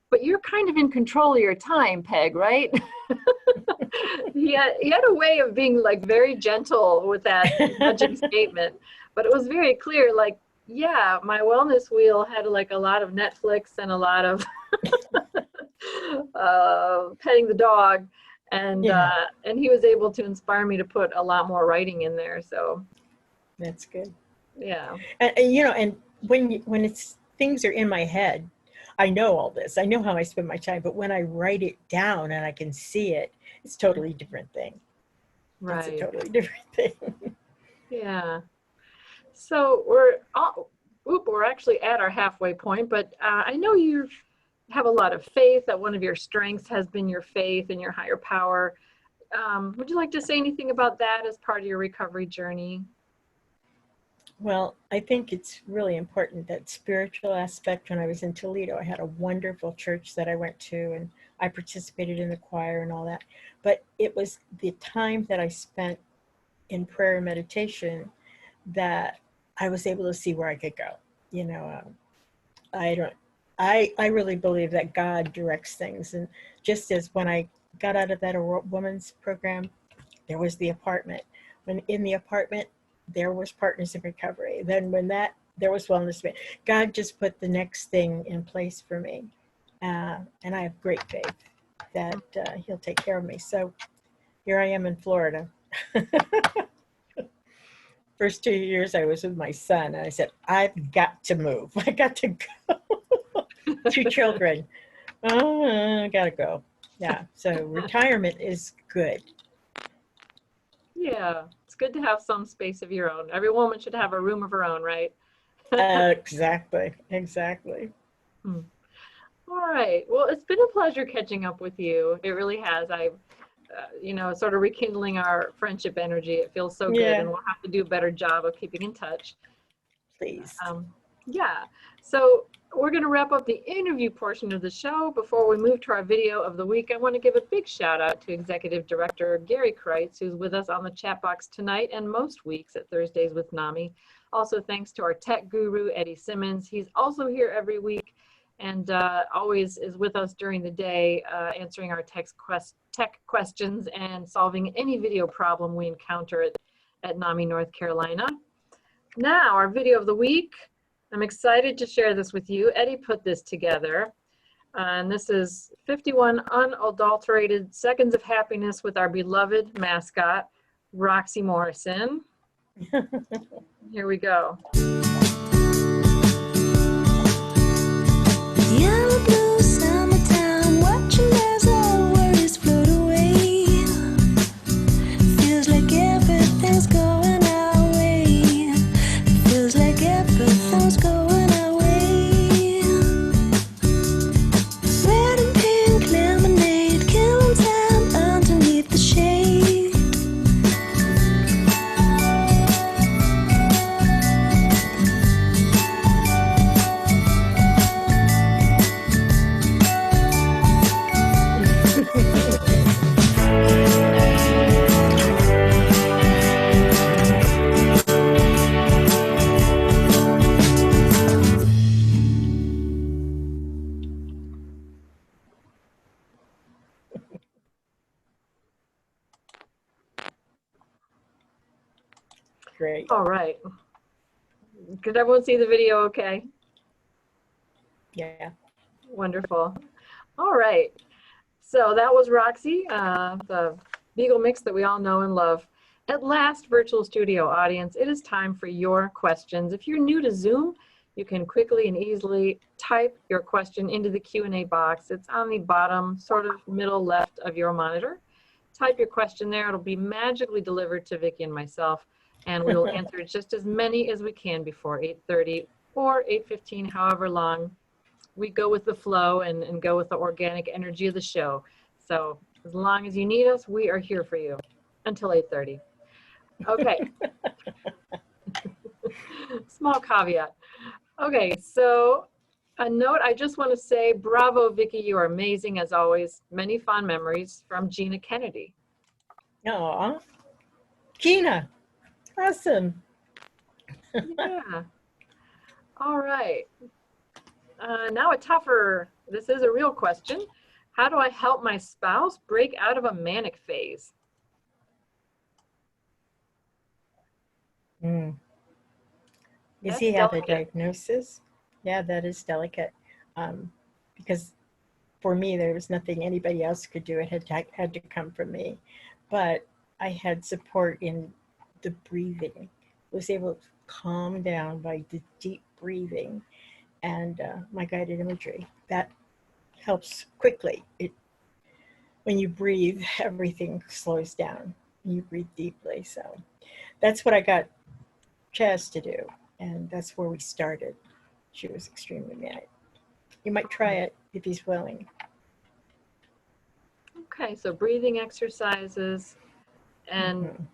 but you're kind of in control of your time, Peg, right? He had a way of being like very gentle with that nudging statement, but it was very clear, like, yeah, my wellness wheel had like a lot of Netflix and a lot of petting the dog, and he was able to inspire me to put a lot more writing in there. So that's good. Yeah. And and when it's things are in my head, I know all this. I know how I spend my time, but when I write it down and I can see it, it's a totally different thing. Right. It's a totally different thing. Yeah. So we're actually at our halfway point, but I know you have a lot of faith, that one of your strengths has been your faith and your higher power. Would you like to say anything about that as part of your recovery journey? Well, I think it's really important, that spiritual aspect. When I was in Toledo, I had a wonderful church that I went to, and I participated in the choir and all that. But it was the time that I spent in prayer and meditation that I was able to see where I could go. I really believe that God directs things. And just as when I got out of that woman's program, there was the apartment. When in the apartment, there was Partners in Recovery. Then there was Wellness. God just put the next thing in place for me. And I have great faith that he'll take care of me. So here I am in Florida. First 2 years I was with my son, and I said, I've got to move. I got to go. 2 children. I gotta go. Yeah. So retirement is good. Yeah. It's good to have some space of your own. Every woman should have a room of her own, right? Exactly. All right. Well, it's been a pleasure catching up with you. It really has. Sort of rekindling our friendship energy. It feels so good, and we'll have to do a better job of keeping in touch. Please. Yeah. So we're going to wrap up the interview portion of the show. Before we move to our video of the week, I want to give a big shout out to Executive Director Gary Kreitz, who's with us on the chat box tonight and most weeks at Thursdays with NAMI. Also, thanks to our tech guru, Eddie Simmons. He's also here every week and always is with us during the day, answering our tech questions and solving any video problem we encounter at NAMI, North Carolina. Now, our video of the week. I'm excited to share this with you. Eddie put this together, and this is 51 unadulterated seconds of happiness with our beloved mascot, Roxy Morrison. Here we go. Yellow blue summertime, watching as all worries float away. Feels like everything's going our way. Feels like everything's going our way. Red and pink lemonade, killing time underneath the shade. Great. All right. Could everyone see the video okay? Yeah. Wonderful. All right. So that was Roxy, the Beagle mix that we all know and love. At last, virtual studio audience, it is time for your questions. If you're new to Zoom, you can quickly and easily type your question into the Q&A box. It's on the bottom, sort of middle left of your monitor. Type your question there. It'll be magically delivered to Vicki and myself, and we will answer just as many as we can before 8:30 or 8:15, however long. We go with the flow and go with the organic energy of the show. So as long as you need us, we are here for you until 8:30. Okay. Small caveat. Okay, so a note, I just want to say, bravo, Vicki, you are amazing as always. Many fond memories from Gina Kennedy. Aw, Gina, awesome. Yeah. All right. Now a tougher, this is a real question. How do I help my spouse break out of a manic phase? Mm. Does That's he have a delicate. diagnosis? Yeah, that is delicate. Because for me, there was nothing anybody else could do. It had to come from me. But I had support in the breathing. I was able to calm down by the deep breathing and my guided imagery. That helps quickly. When you breathe, everything slows down. You breathe deeply. So that's what I got Chaz to do. And that's where we started. She was extremely mad. You might try it if he's willing. Okay, so breathing exercises, and Mhm.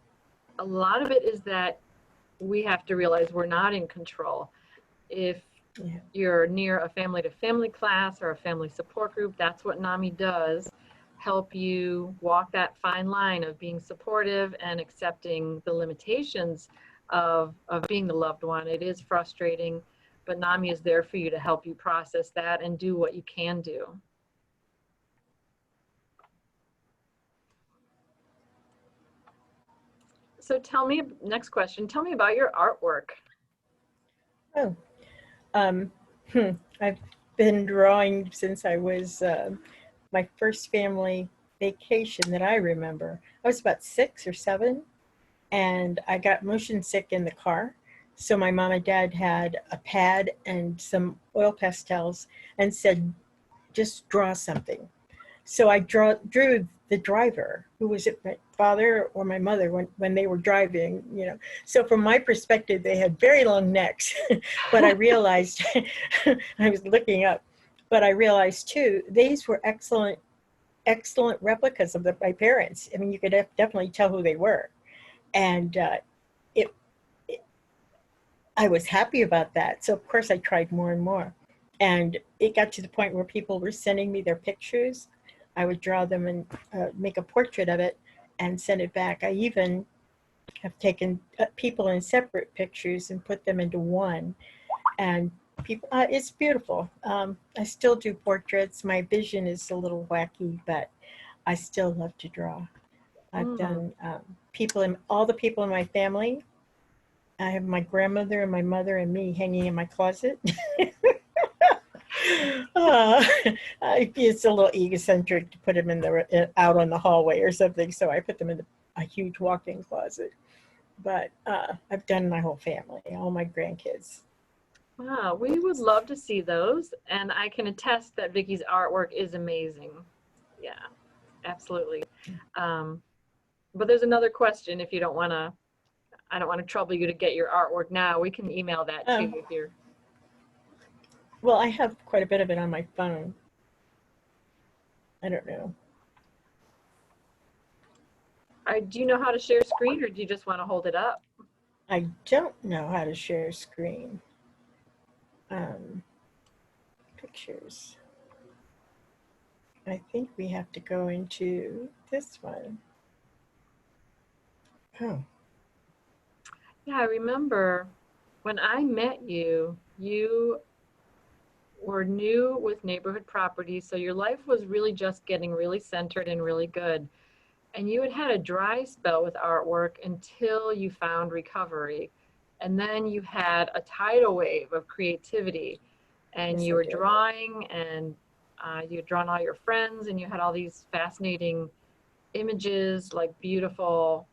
a lot of it is that we have to realize we're not in control. If Yeah. you're near a family-to-family class or a family support group, that's what NAMI does, help you walk that fine line of being supportive and accepting the limitations of being the loved one. It is frustrating, but NAMI is there for you to help you process that and do what you can do. So tell me, next question, tell me about your artwork. Oh, um, I've been drawing since I was my first family vacation that I remember. I was about 6 or 7, and I got motion sick in the car. So my mom and dad had a pad and some oil pastels and said, just draw something. So I drew the driver, who was it, my father or my mother when they were driving, you know. So from my perspective, they had very long necks, but I realized, I was looking up, but I realized too, these were excellent replicas of my parents. I mean, you could definitely tell who they were. And it, I was happy about that. So of course I tried more and more. And it got to the point where people were sending me their pictures. I would draw them and make a portrait of it and send it back. I even have taken people in separate pictures and put them into one. And people, it's beautiful. I still do portraits. My vision is a little wacky, but I still love to draw. I've done all the people in my family. I have my grandmother and my mother and me hanging in my closet. It's a little egocentric to put them out on the hallway or something, so I put them in a huge walk-in closet. But I've done my whole family, all my grandkids. Wow, we would love to see those, and I can attest that Vicki's artwork is amazing. Yeah, absolutely. But there's another question if you don't want to, I don't want to trouble you to get your artwork now. We can email that too if you're. Well, I have quite a bit of it on my phone. I don't know. Do you know how to share screen, or do you just want to hold it up? I don't know how to share screen. Pictures. I think we have to go into this one. Oh. Yeah, I remember when I met you, you were new with neighborhood properties, so your life was really just getting really centered and really good. And you had had a dry spell with artwork until you found recovery. And then you had a tidal wave of creativity, and Yes, you I were did. drawing, and you had drawn all your friends, and you had all these fascinating images, like beautiful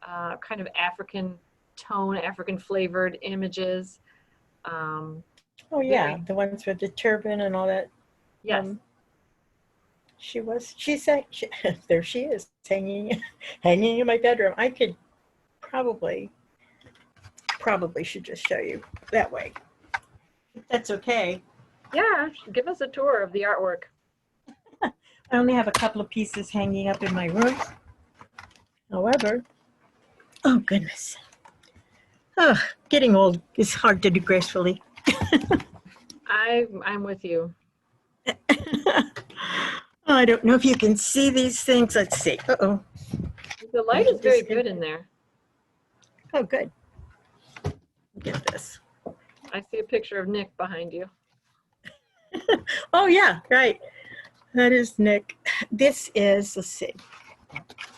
kind of African tone, African flavored images. Oh yeah, Very, the ones with the turban and all that. yes. She's there she is, hanging in my bedroom. I could probably should just show you that way. If that's okay. Yeah, give us a tour of the artwork. I only have a couple of pieces hanging up in my room. However, oh goodness. Oh, getting old is hard to do gracefully. I'm with you. I don't know if you can see these things. Let's see. Uh-oh. The light is very good in there. Oh, good. Look at this. I see a picture of Nick behind you. Oh, yeah, right. That is Nick. This is, let's see.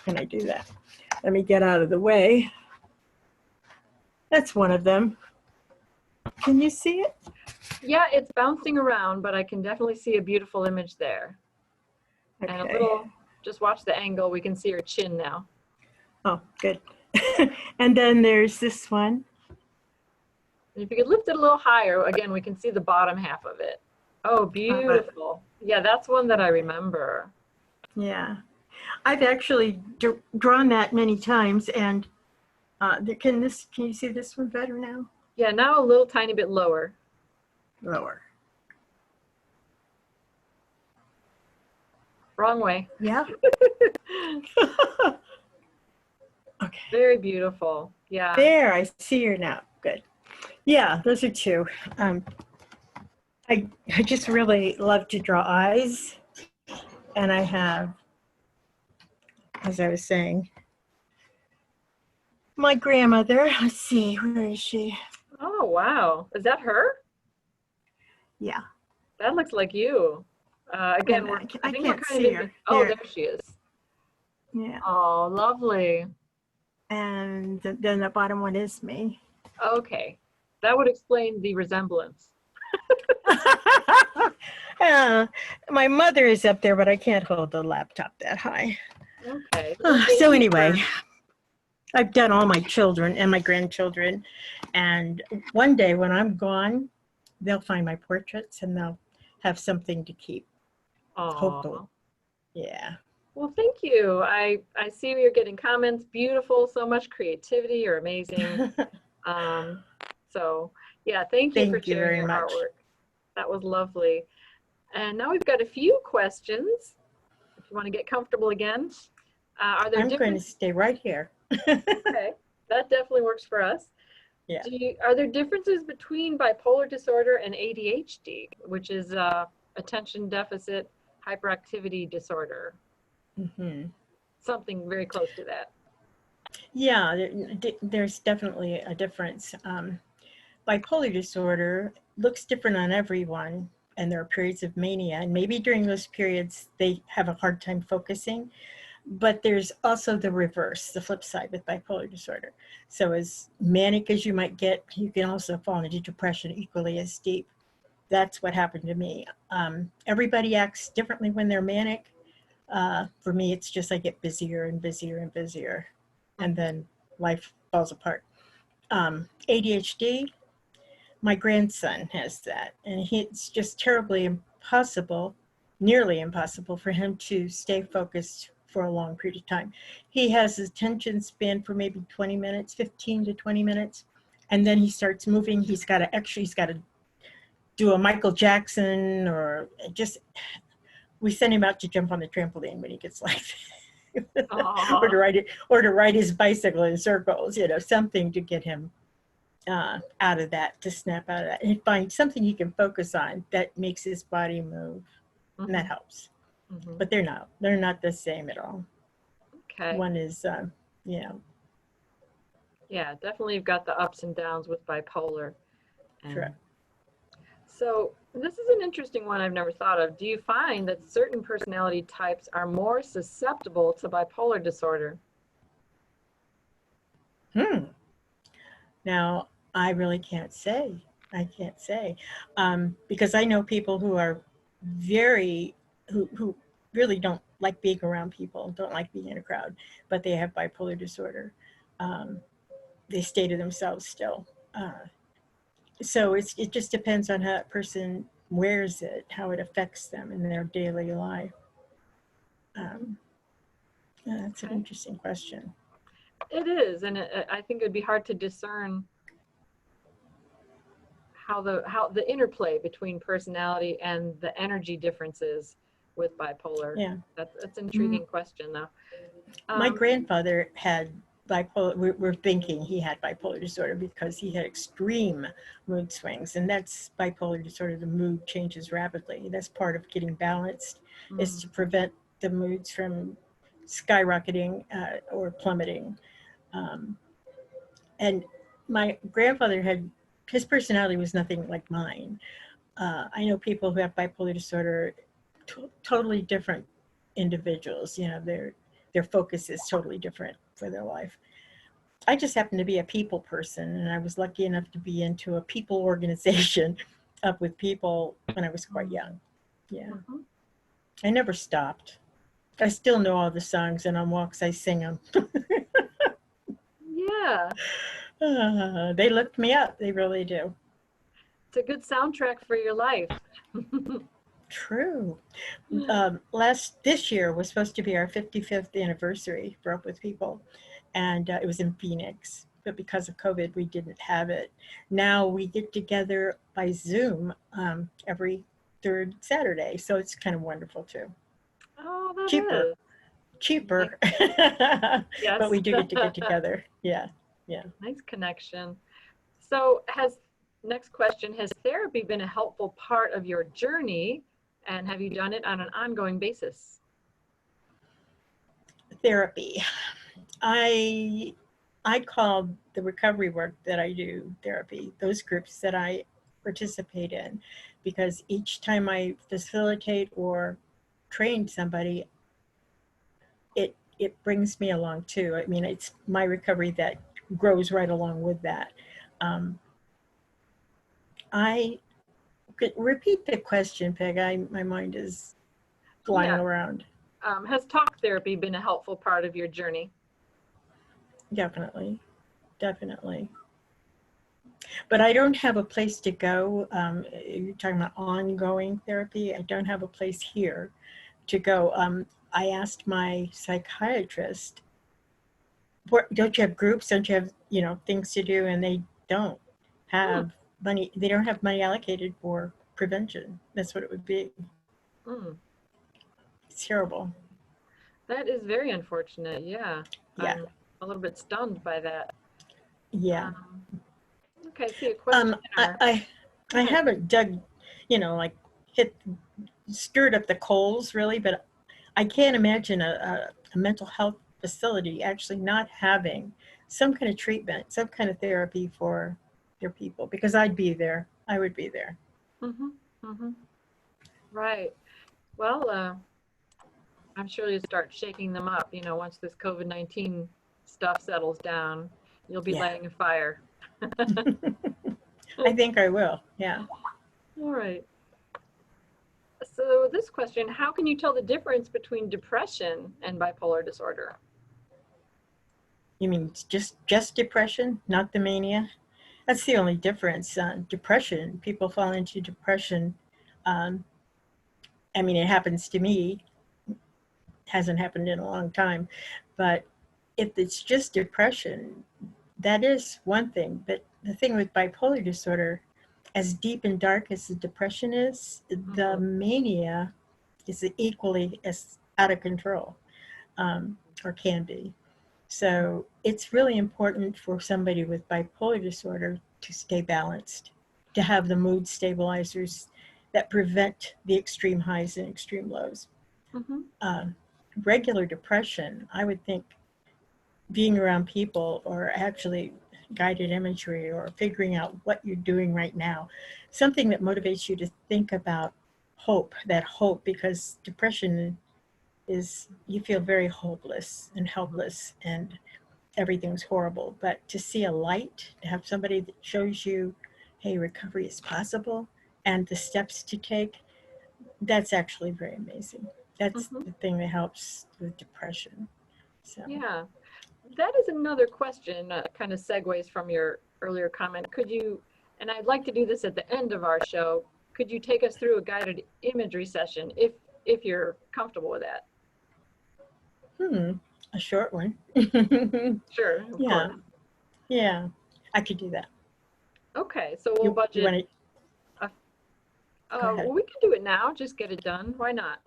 Can I do that? Let me get out of the way. That's one of them. Can you see it? Yeah, it's bouncing around, but I can definitely see a beautiful image there. Okay. And a little, just watch the angle. We can see her chin now. Oh, good. And then there's this one. And if you could lift it a little higher, again, we can see the bottom half of it. Oh, beautiful. Yeah, that's one that I remember. Yeah. I've actually drawn that many times, and can you see this one better now? Yeah, now a little tiny bit lower. Lower. Wrong way. Yeah. Okay. Very beautiful. Yeah. There, I see her now. Good. Yeah, those are two. I just really love to draw eyes, and I have, as I was saying, my grandmother. Let's see, where is she? Oh, wow. Is that her? Yeah. That looks like you. Again, I think we're can't kind see of her. Oh, There. there she is. Yeah. Oh, lovely. And then the bottom one is me. Okay. That would explain the resemblance. My mother is up there, but I can't hold the laptop that high. Okay. So anyway, I've done all my children and my grandchildren. And one day when I'm gone, they'll find my portraits and they'll have something to keep. Hopefully. Oh. Yeah. Well, thank you. I see you're getting comments. Beautiful. So much creativity. You're amazing. So yeah, thank you for Thank you sharing very your much. artwork. That was lovely. And now we've got a few questions. If you want to get comfortable again, are there I'm going to stay right here. Okay, that definitely works for us. Yeah. Are there differences between bipolar disorder and ADHD, which is attention deficit hyperactivity disorder? Mm-hmm. Something very close to that. Yeah, there's definitely a difference. Bipolar disorder looks different on everyone, and there are periods of mania, and maybe during those periods they have a hard time focusing. But there's also the reverse, the flip side with bipolar disorder. So as manic as you might get, you can also fall into depression equally as deep. That's what happened to me. Everybody acts differently when they're manic. For me, it's just I get busier and busier and busier, and then life falls apart. ADHD, my grandson has that, and it's just terribly impossible, nearly impossible for him to stay focused for a long period of time. He has his attention span for maybe 20 minutes, 15 to 20 minutes, and then he starts moving. He's got to do a Michael Jackson, or just, we send him out to jump on the trampoline when he gets like or to ride his bicycle in circles, something to get him out of that, to snap out of that, and find something he can focus on that makes his body move, and that helps. But they're not the same at all. Okay. One is, Yeah, definitely you've got the ups and downs with bipolar. Correct. So this is an interesting one I've never thought of. Do you find that certain personality types are more susceptible to bipolar disorder? Now, I really can't say. I can't say. Because I know people who are who really don't like being around people, don't like being in a crowd, but they have bipolar disorder. They stay to themselves still. So it just depends on how that person wears it, how it affects them in their daily life. That's an interesting question. It is, and I think it would be hard to discern how the interplay between personality and the energy differences with bipolar. Yeah. That's an intriguing question, though. My grandfather had bipolar, we're thinking he had bipolar disorder because he had extreme mood swings, and that's bipolar disorder. The mood changes rapidly. That's part of getting balanced, is to prevent the moods from skyrocketing or plummeting. And my grandfather had, his personality was nothing like mine. I know people who have bipolar disorder, totally different individuals. You know, their focus is totally different for their life. I just happen to be a people person, and I was lucky enough to be into a people organization up with people when I was quite young. Yeah. I never stopped. I still know all the songs, and on walks I sing them. Yeah. They lift me up. They really do. It's a good soundtrack for your life. True. This year was supposed to be our 55th anniversary for Up With People, and it was in Phoenix. But because of COVID, we didn't have it. Now we get together by Zoom every third Saturday, so it's kind of wonderful too. Oh, that Cheaper, is. cheaper, Yes. but we do get to get together. Yeah, yeah. Nice connection. So next question, has therapy been a helpful part of your journey, and have you done it on an ongoing basis? Therapy. I call the recovery work that I do therapy, those groups that I participate in, because each time I facilitate or train somebody, it brings me along too. I mean, it's my recovery that grows right along with that. I could repeat the question, Peg. My mind is flying around. Has talk therapy been a helpful part of your journey? Definitely, definitely. But I don't have a place to go. You're talking about ongoing therapy. I don't have a place here to go. I asked my psychiatrist, don't you have groups? Don't you have, things to do? And they don't have money. They don't have money allocated for prevention. That's what it would be. It's terrible. That is very unfortunate. Yeah. Yeah. I'm a little bit stunned by that. Yeah. Okay, see a question. I haven't dug, like stirred up the coals really, but I can't imagine a mental health facility actually not having some kind of treatment, some kind of therapy for their people, because I'd be there. I would be there. Right. Well, I'm sure you'll start shaking them up, once this COVID-19 stuff settles down. You'll be lighting a fire. I think I will, yeah. All right. So this question, how can you tell the difference between depression and bipolar disorder? You mean just depression, not the mania? That's the only difference. Depression, people fall into depression. It happens to me. Hasn't happened in a long time. But if it's just depression, that is one thing. But the thing with bipolar disorder, as deep and dark as the depression is, the mania is equally as out of control, or can be. So it's really important for somebody with bipolar disorder to stay balanced, to have the mood stabilizers that prevent the extreme highs and extreme lows. Regular depression, I would think being around people, or actually guided imagery, or figuring out what you're doing right now, something that motivates you to think about hope, because depression is, you feel very hopeless and helpless and everything's horrible. But to see a light, to have somebody that shows you, hey, recovery is possible and the steps to take, that's actually very amazing. That's the thing that helps with depression. So. Yeah, that is another question, kind of segues from your earlier comment. Could you, and I'd like to do this at the end of our show, could you take us through a guided imagery session if you're comfortable with that? A short one. Sure. Of course. Yeah, I could do that. Okay, so we'll budget. Well, we can do it now. Just get it done. Why not?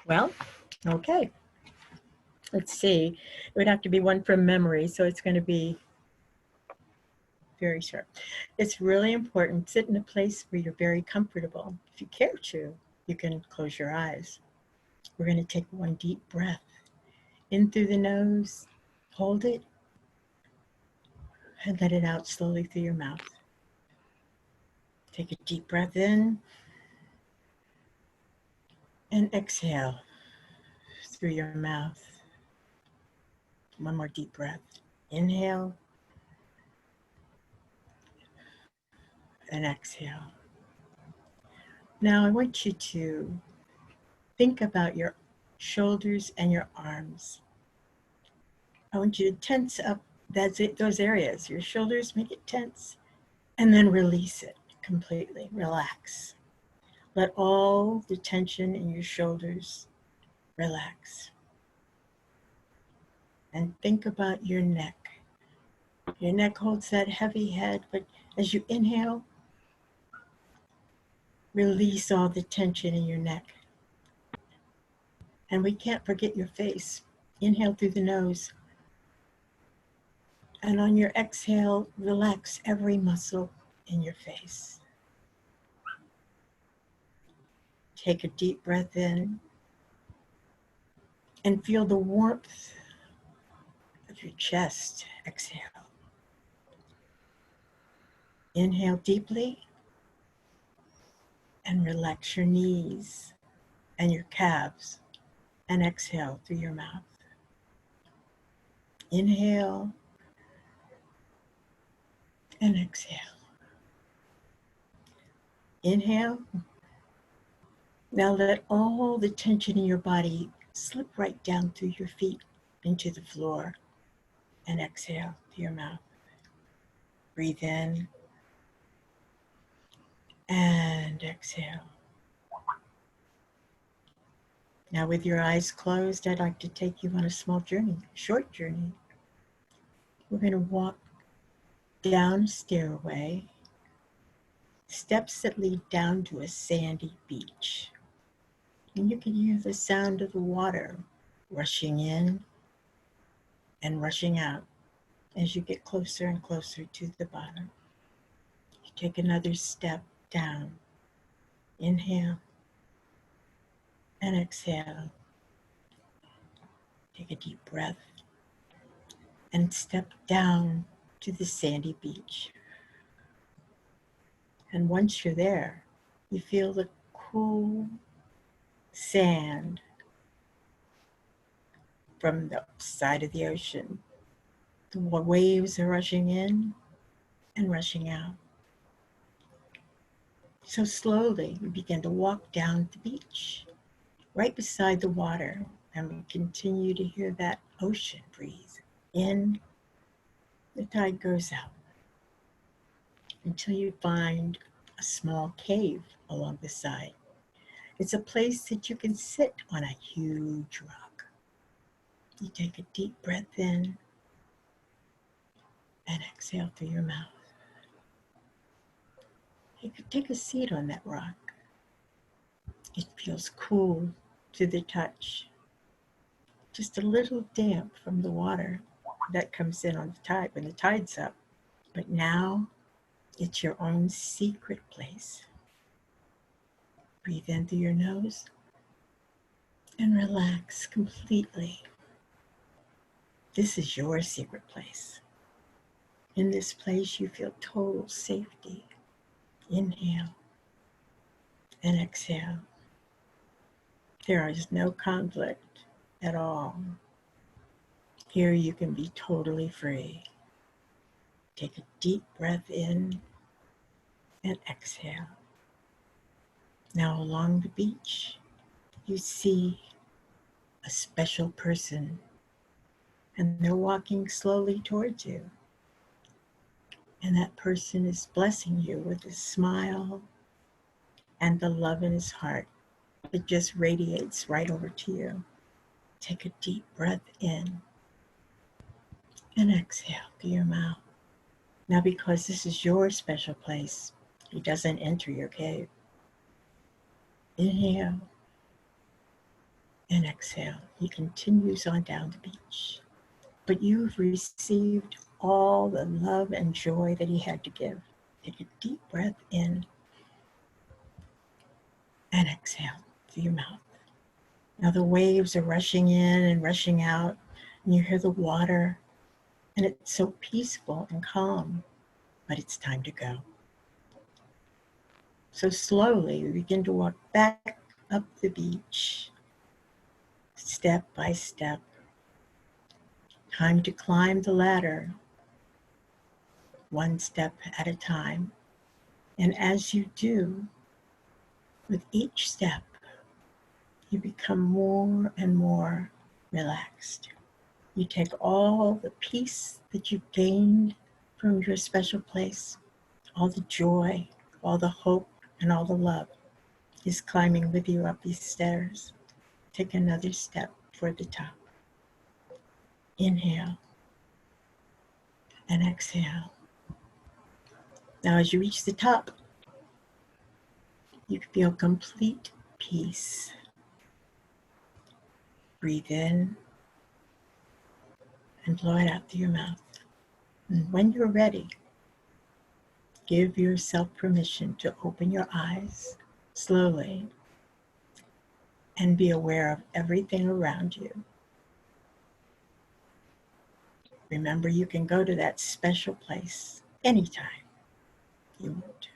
Well, okay. let's see, it would have to be one from memory, so it's going to be very short. It's really important, sit in a place where you're very comfortable. If you care to, you can close your eyes. We're going to take one deep breath in through the nose, hold it, and let it out slowly through your mouth. Take a deep breath in and exhale through your mouth. One more deep breath. Inhale and exhale. Now I want you to think about your shoulders and your arms. I want you to tense up those areas. Your shoulders, make it tense, and then release it completely. Relax. Let all the tension in your shoulders relax. And think about your neck. Your neck holds that heavy head, but as you inhale, release all the tension in your neck. And we can't forget your face. Inhale through the nose. And on your exhale, relax every muscle in your face. Take a deep breath in and feel the warmth of your chest. Exhale. Inhale deeply and relax your knees and your calves, and exhale through your mouth. Inhale and exhale. Inhale. Now let all the tension in your body slip right down through your feet into the floor, and exhale through your mouth. Breathe in and exhale. Now with your eyes closed, I'd like to take you on a small journey, a short journey. We're going to walk down a stairway, steps that lead down to a sandy beach. And you can hear the sound of the water rushing in and rushing out as you get closer and closer to the bottom. You take another step down. Inhale and exhale. Take a deep breath and step down to the sandy beach. And once you're there, you feel the cool sand from the side of the ocean. The waves are rushing in and rushing out. So slowly, we begin to walk down the beach, right beside the water, and we continue to hear that ocean breeze in. The tide goes out until you find a small cave along the side. It's a place that you can sit on a huge rock. You take a deep breath in and exhale through your mouth. You could take a seat on that rock. It feels cool to the touch. Just a little damp from the water that comes in on the tide when the tide's up. But now it's your own secret place. Breathe in through your nose and relax completely. This is your secret place. In this place, you feel total safety. Inhale and exhale. There is no conflict at all. Here you can be totally free. Take a deep breath in and exhale. Now along the beach, you see a special person, and they're walking slowly towards you. And that person is blessing you with a smile and the love in his heart. It just radiates right over to you. Take a deep breath in and exhale through your mouth. Now, because this is your special place, he doesn't enter your cave. Inhale And exhale. He continues on down the beach. But you've received all the love and joy that he had to give. Take a deep breath in and exhale through your mouth. Now the waves are rushing in and rushing out, and you hear the water, and it's so peaceful and calm, but it's time to go. So slowly we begin to walk back up the beach, step by step. Time to climb the ladder, one step at a time. And as you do, with each step, you become more and more relaxed. You take all the peace that you've gained from your special place, all the joy, all the hope, and all the love is climbing with you up these stairs. Take another step toward the top. Inhale and exhale. Now as you reach the top, you feel complete peace. Breathe in and blow it out through your mouth. And when you're ready, give yourself permission to open your eyes slowly and be aware of everything around you. Remember, you can go to that special place anytime you want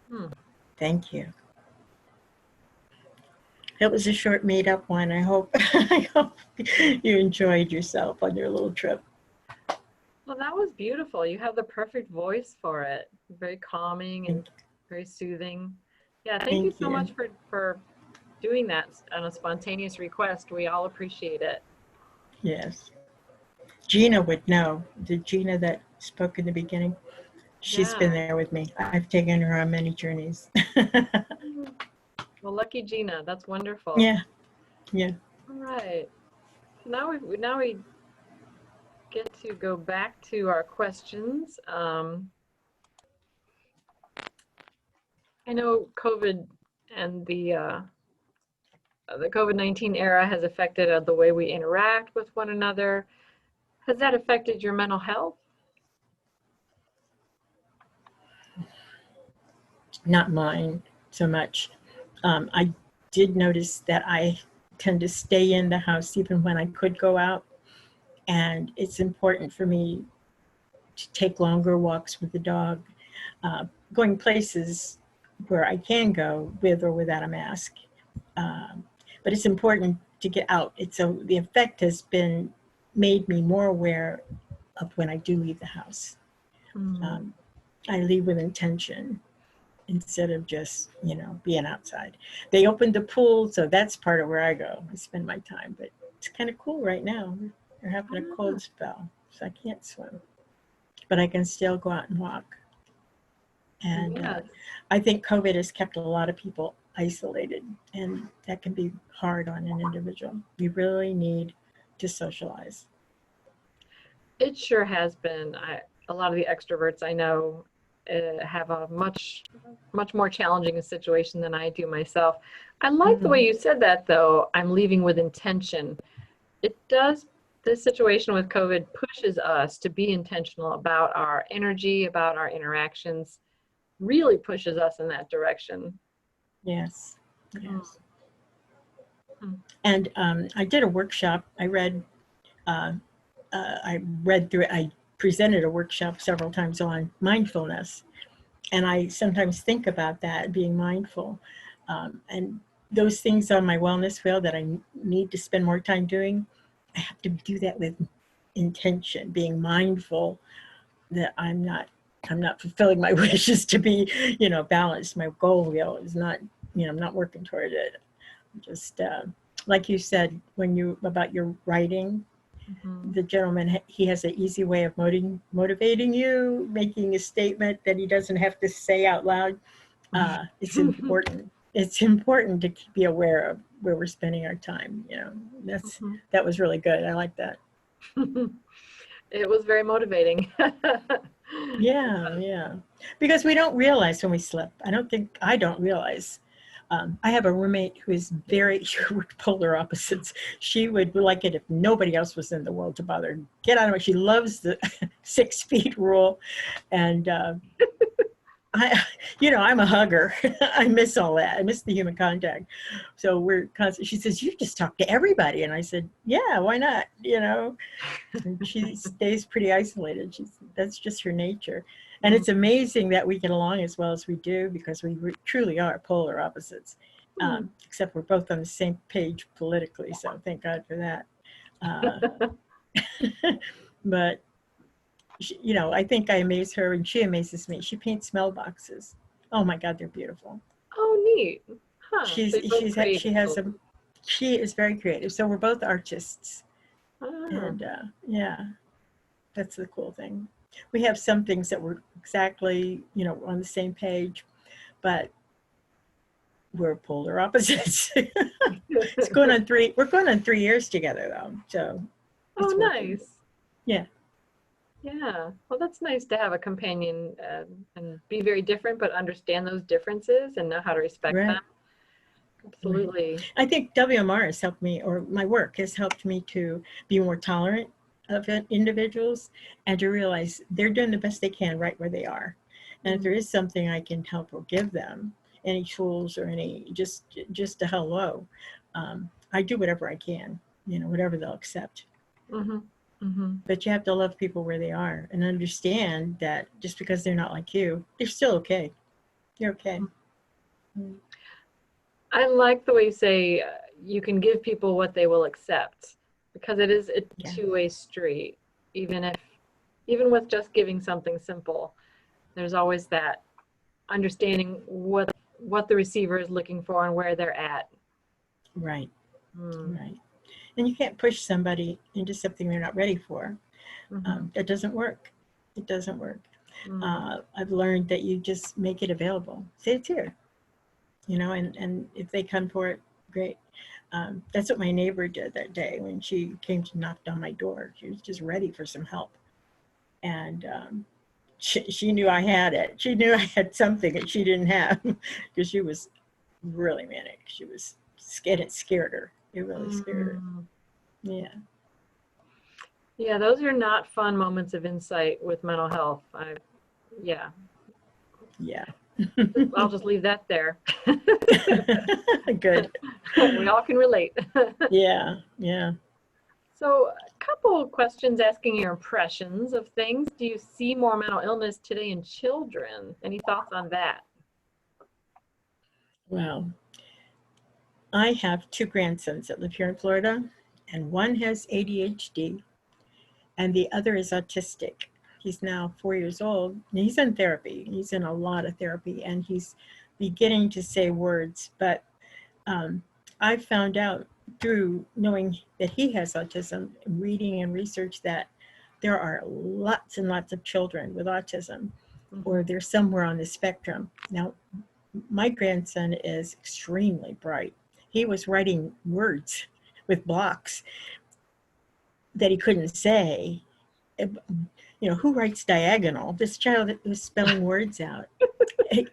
to. Thank you. It was a short made-up one. I hope you enjoyed yourself on your little trip. Well, that was beautiful. You have the perfect voice for it. Very calming and very soothing. Yeah, thank you so much for doing that on a spontaneous request. We all appreciate it. Yes. Gina would know. The Gina that spoke in the beginning, she's been there with me. I've taken her on many journeys. Well, lucky Gina. That's wonderful. Yeah. Yeah. All right. Now we get to go back to our questions. I know COVID and the COVID-19 era has affected the way we interact with one another. Has that affected your mental health? Not mine so much. I did notice that I tend to stay in the house even when I could go out. And it's important for me to take longer walks with the dog, going places where I can go with or without a mask. But it's important to get out. The effect has made me more aware of when I do leave the house. I leave with intention instead of just, being outside. They opened the pool, so that's part of where I go. I spend my time, but it's kind of cool right now. We're having a cold spell, so I can't swim, but I can still go out and walk. And I think COVID has kept a lot of people isolated, and that can be hard on an individual. You really need to socialize. It sure has been. A lot of the extroverts I know have a much more challenging a situation than I do myself. I like the way you said that, though. I'm leaving with intention. It does. This situation with COVID pushes us to be intentional about our energy, about our interactions, really pushes us in that direction. Yes. Yes. And I did a workshop. I presented a workshop several times on mindfulness. And I sometimes think about that, being mindful. And those things on my wellness wheel that I need to spend more time doing, I have to do that with intention, being mindful that I'm not fulfilling my wishes to be, balanced. My goal wheel is not, I'm not working toward it. Just like you said, about your writing, the gentleman, he has an easy way of motivating you, making a statement that he doesn't have to say out loud. It's important. It's important to be aware of where we're spending our time. That was really good. I like that. It was very motivating. Yeah. Because we don't realize when we slip. I don't realize I have a roommate who is very, we're polar opposites. She would like it if nobody else was in the world to bother. Get out of it. She loves the 6 feet rule. And I'm a hugger. I miss all that. I miss the human contact. So we're constant. She says, you just talk to everybody. And I said, yeah, why not? And she stays pretty isolated. That's just her nature. And it's amazing that we get along as well as we do, because we truly are polar opposites, except we're both on the same page politically. So thank God for that. But, I think I amaze her and she amazes me. She paints mailboxes. Oh my God, they're beautiful. Oh, neat. Huh. She is very creative. So we're both artists. And yeah, that's the cool thing. We have some things that we're exactly, on the same page, but we're polar opposites. We're going on 3 years together though. So. Oh, nice. Yeah. Yeah. Well, that's nice to have a companion and be very different, but understand those differences and know how to respect them. Absolutely. Right. I think WMR has helped me, or my work has helped me to be more tolerant of individuals and to realize they're doing the best they can right where they are. And if there is something I can help or give them, any tools or any, just a hello, I do whatever I can, whatever they'll accept. But you have to love people where they are and understand that just because they're not like you, they're still okay. You're okay. I like the way you say you can give people what they will accept, because it is a two-way street. Even with just giving something simple, there's always that understanding what the receiver is looking for and where they're at. Right. Right. And you can't push somebody into something they're not ready for. That doesn't work. It doesn't work. I've learned that you just make it available. Say it's here, and if they come for it, great. That's what my neighbor did that day when she came to knock on my door. She was just ready for some help. And she knew I had it. She knew I had something that she didn't have, because she was really manic. She was scared. It scared her. It really scared her. Yeah. Yeah, those are not fun moments of insight with mental health. Yeah. I'll just leave that there. Good. We all can relate. Yeah. So a couple of questions asking your impressions of things. Do you see more mental illness today in children? Any thoughts on that? Well, I have 2 grandsons that live here in Florida, and one has ADHD and the other is autistic. He's now 4 years old, and he's in therapy. He's in a lot of therapy, and he's beginning to say words. But I found out through knowing that he has autism, reading and research, that there are lots and lots of children with autism, or they're somewhere on the spectrum. Now, my grandson is extremely bright. He was writing words with blocks that he couldn't say. Who writes diagonal? This child was spelling words out.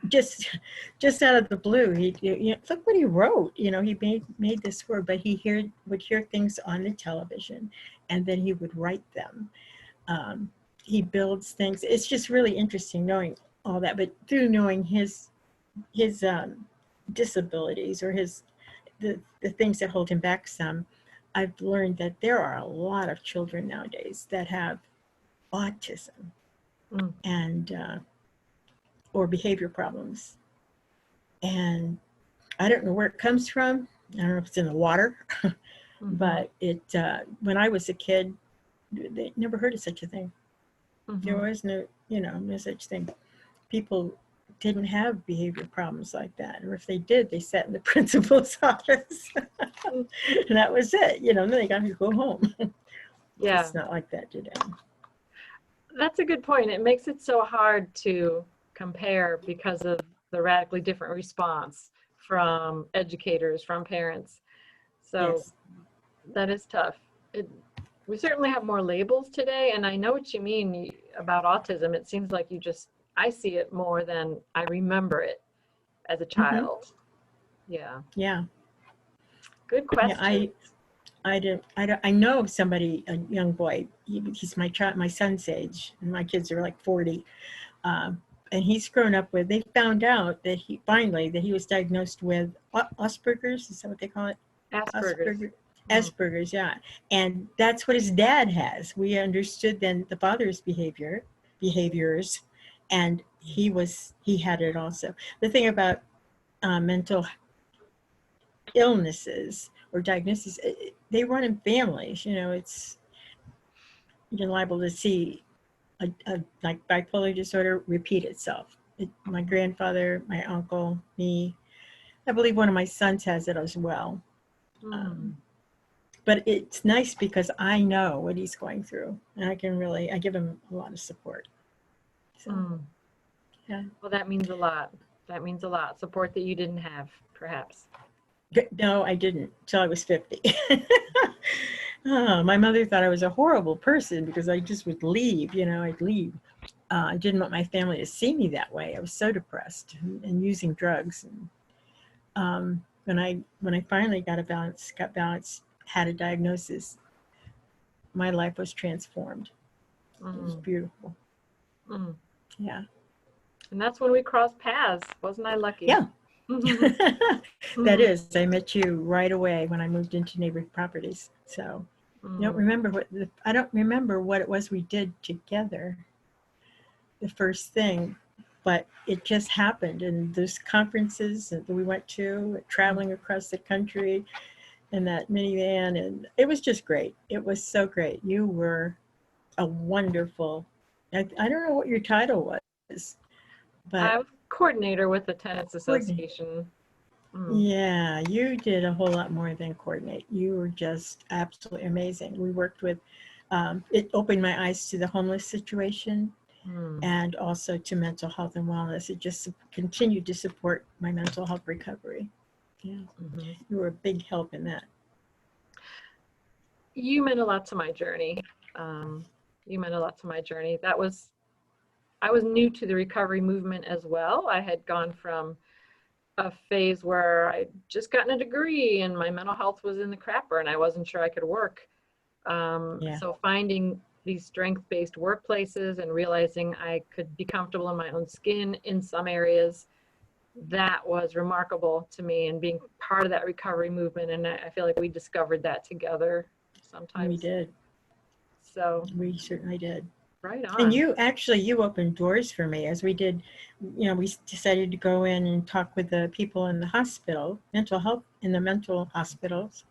just out of the blue. Look what he wrote. He made this word, but he would hear things on the television, and then he would write them. He builds things. It's just really interesting knowing all that. But through knowing his disabilities, or the things that hold him back some, I've learned that there are a lot of children nowadays that have autism and or behavior problems. And I don't know where it comes from. I don't know if it's in the water, but when I was a kid, they never heard of such a thing. There was no such thing. People didn't have behavior problems like that, or if they did, they sat in the principal's office, and that was it. Then they got to go home. Yeah, it's not like that today. That's a good point. It makes it so hard to compare because of the radically different response from educators, from parents. So that is tough. We certainly have more labels today, and I know what you mean about autism. It seems like I see it more than I remember it as a child. Yeah. Yeah. Good Yeah. question. I know of somebody, a young boy, he's my son's age, and my kids are like 40. And he's grown up with, they found out that he was diagnosed with Asperger's, is that what they call it? Asperger's. Asperger's, yeah. And that's what his dad has. We understood then the father's behaviors, and he had it also. The thing about mental illnesses or diagnoses, they run in families. You're liable to see like bipolar disorder repeat itself. My grandfather, my uncle, me. I believe one of my sons has it as well. But it's nice because I know what he's going through, and I give him a lot of support. So, yeah. Well, that means a lot. That means a lot. Support that you didn't have, perhaps. No, I didn't till I was 50. My mother thought I was a horrible person because I just would leave, I'd leave. I didn't want my family to see me that way. I was so depressed and using drugs. And when I finally got balance, had a diagnosis, my life was transformed. It was beautiful. Yeah. And that's when we crossed paths. Wasn't I lucky? Yeah. That is. I met you right away when I moved into neighborhood properties. So I don't remember what it was we did together, the first thing, but it just happened. And those conferences that we went to, traveling across the country in that minivan, and it was just great. It was so great. You were a wonderful, I don't know what your title was, but I was coordinator with the Tenants Association. Yeah, you did a whole lot more than coordinate. You were just absolutely amazing. We worked with, it opened my eyes to the homeless situation and also to mental health and wellness. It just continued to support my mental health recovery. Yeah, you were a big help in that. You meant a lot to my journey. You meant a lot to my journey. I was new to the recovery movement as well. I had gone from a phase where I'd just gotten a degree and my mental health was in the crapper and I wasn't sure I could work. So finding these strength-based workplaces and realizing I could be comfortable in my own skin in some areas, that was remarkable to me, and being part of that recovery movement. And I feel like we discovered that together sometimes. We did. So we certainly did. Right on. And you opened doors for me as we did. We decided to go in and talk with the people in the hospital, mental hospitals.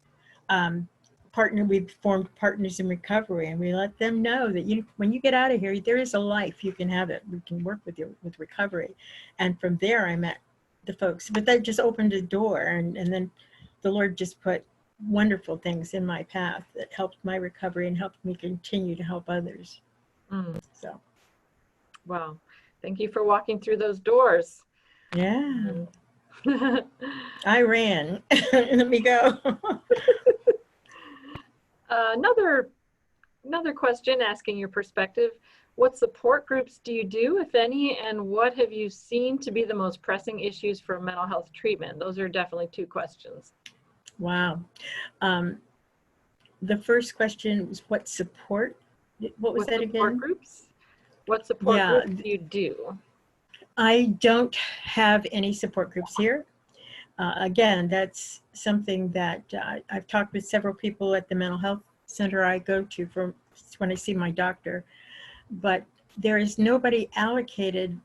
We formed Partners in Recovery, and we let them know that when you get out of here, there is a life. You can have it. We can work with you with recovery. And from there, I met the folks. But that just opened a door, and then the Lord just put wonderful things in my path that helped my recovery and helped me continue to help others. So, wow, thank you for walking through those doors. Yeah. I ran. Let me go. Another question asking your perspective. What support groups do you do, if any, and what have you seen to be the most pressing issues for mental health treatment? Those are definitely two questions. Wow. The first question was what support? What was that again? Support groups? What support groups do you do? I don't have any support groups here. Again, that's something that I've talked with several people at the mental health center I go to for when I see my doctor, but there is nobody allocated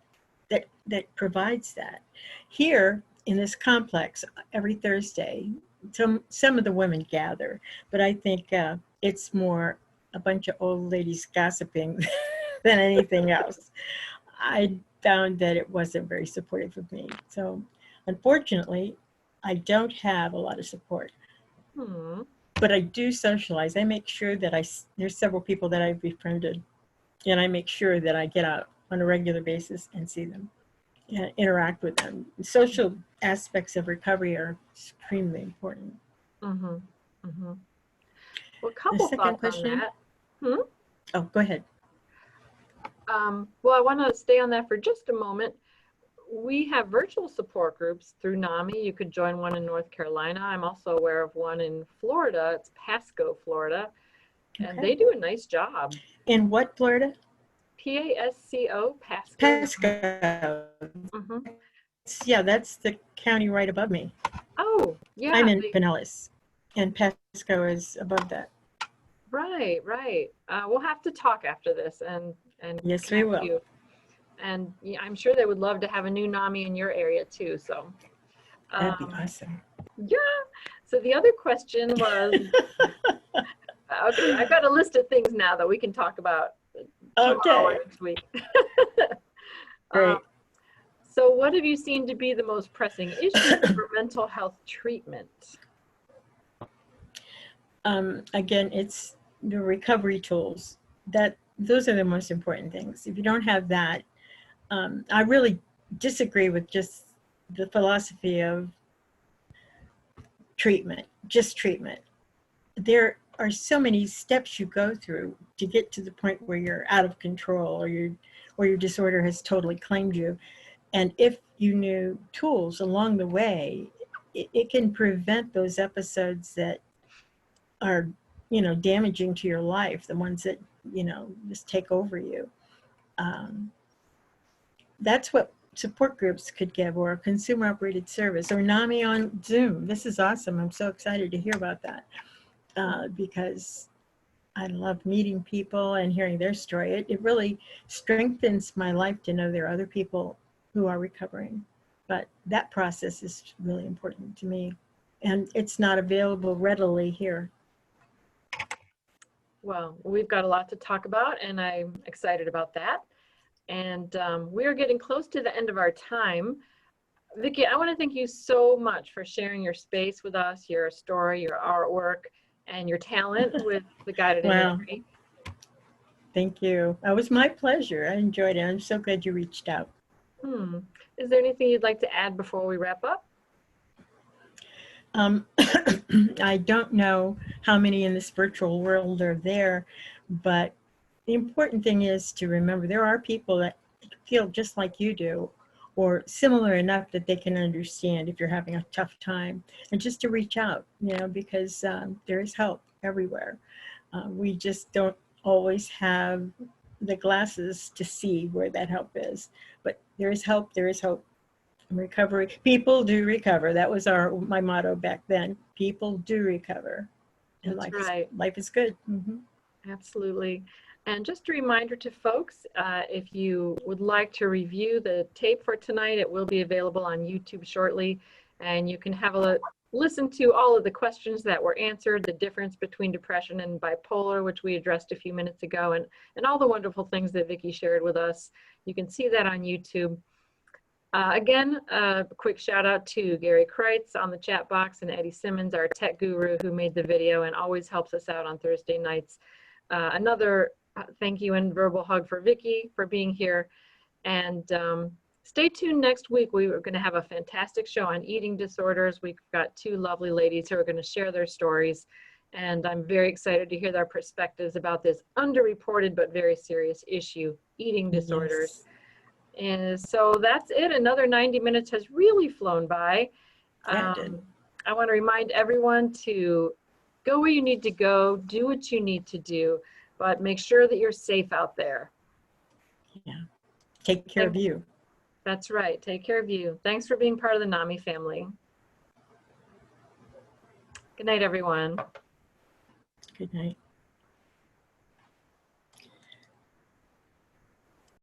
that provides that. Here in this complex, every Thursday, some of the women gather, but I think it's more a bunch of old ladies gossiping than anything else. I found that it wasn't very supportive of me. So unfortunately, I don't have a lot of support. But I do socialize. I make sure that there's several people that I've befriended, and I make sure that I get out on a regular basis and see them and interact with them. Social aspects of recovery are extremely important. Well, a couple thoughts on that. Oh, go ahead. Well, I want to stay on that for just a moment. we have virtual support groups through NAMI. You could join one in North Carolina. I'm also aware of one in Florida. It's Pasco, Florida, and they do a nice job. In what, Florida? Pasco, Pasco. Pasco. Mm-hmm. Yeah, that's the county right above me. Oh, yeah. I'm in Pinellas, and Pasco is above that. Right. We'll have to talk after this and yes, we will. you. And yeah, I'm sure they would love to have a new NAMI in your area too. So that'd be awesome. Yeah. So the other question was, okay, I've got a list of things now that we can talk about tomorrow or next week. Great. So what have you seen to be the most pressing issues for mental health treatment? Again, it's the recovery tools. Those are the most important things. If you don't have that, I really disagree with just the philosophy of treatment, just treatment. There are so many steps you go through to get to the point where you're out of control or your disorder has totally claimed you. And if you knew tools along the way, it can prevent those episodes that are, damaging to your life, the ones that, just take over you. That's what support groups could give, or a consumer operated service, or NAMI on Zoom. This is awesome. I'm so excited to hear about that because I love meeting people and hearing their story. It really strengthens my life to know there are other people who are recovering. But that process is really important to me. And it's not available readily here. Well, we've got a lot to talk about, and I'm excited about that. And we are getting close to the end of our time. Vicki, I want to thank you so much for sharing your space with us, your story, your artwork, and your talent with the Guided Imagery. Thank you. It was my pleasure. I enjoyed it. I'm so glad you reached out. Is there anything you'd like to add before we wrap up? I don't know how many in this virtual world are there, but the important thing is to remember there are people that feel just like you do, or similar enough that they can understand if you're having a tough time, and just to reach out, because there is help everywhere. We just don't always have the glasses to see where that help is, but there is help. There is hope. Recovery. People do recover. That was my motto back then. People do recover. And life is good. Mm-hmm. Absolutely. And just a reminder to folks, if you would like to review the tape for tonight, it will be available on YouTube shortly. And you can have a listen to all of the questions that were answered, the difference between depression and bipolar, which we addressed a few minutes ago, and all the wonderful things that Vicki shared with us. You can see that on YouTube. Again, a quick shout out to Gary Kreitz on the chat box and Eddie Simmons, our tech guru who made the video and always helps us out on Thursday nights. Another thank you and verbal hug for Vicki for being here. And stay tuned next week. We are going to have a fantastic show on eating disorders. We've got two lovely ladies who are going to share their stories. And I'm very excited to hear their perspectives about this underreported but very serious issue, eating disorders. Yes. And so that's it. Another 90 minutes has really flown by. I want to remind everyone to go where you need to go, do what you need to do, but make sure that you're safe out there. Yeah. Take care of you. That's right. Take care of you. Thanks for being part of the NAMI family. Good night, everyone. Good night.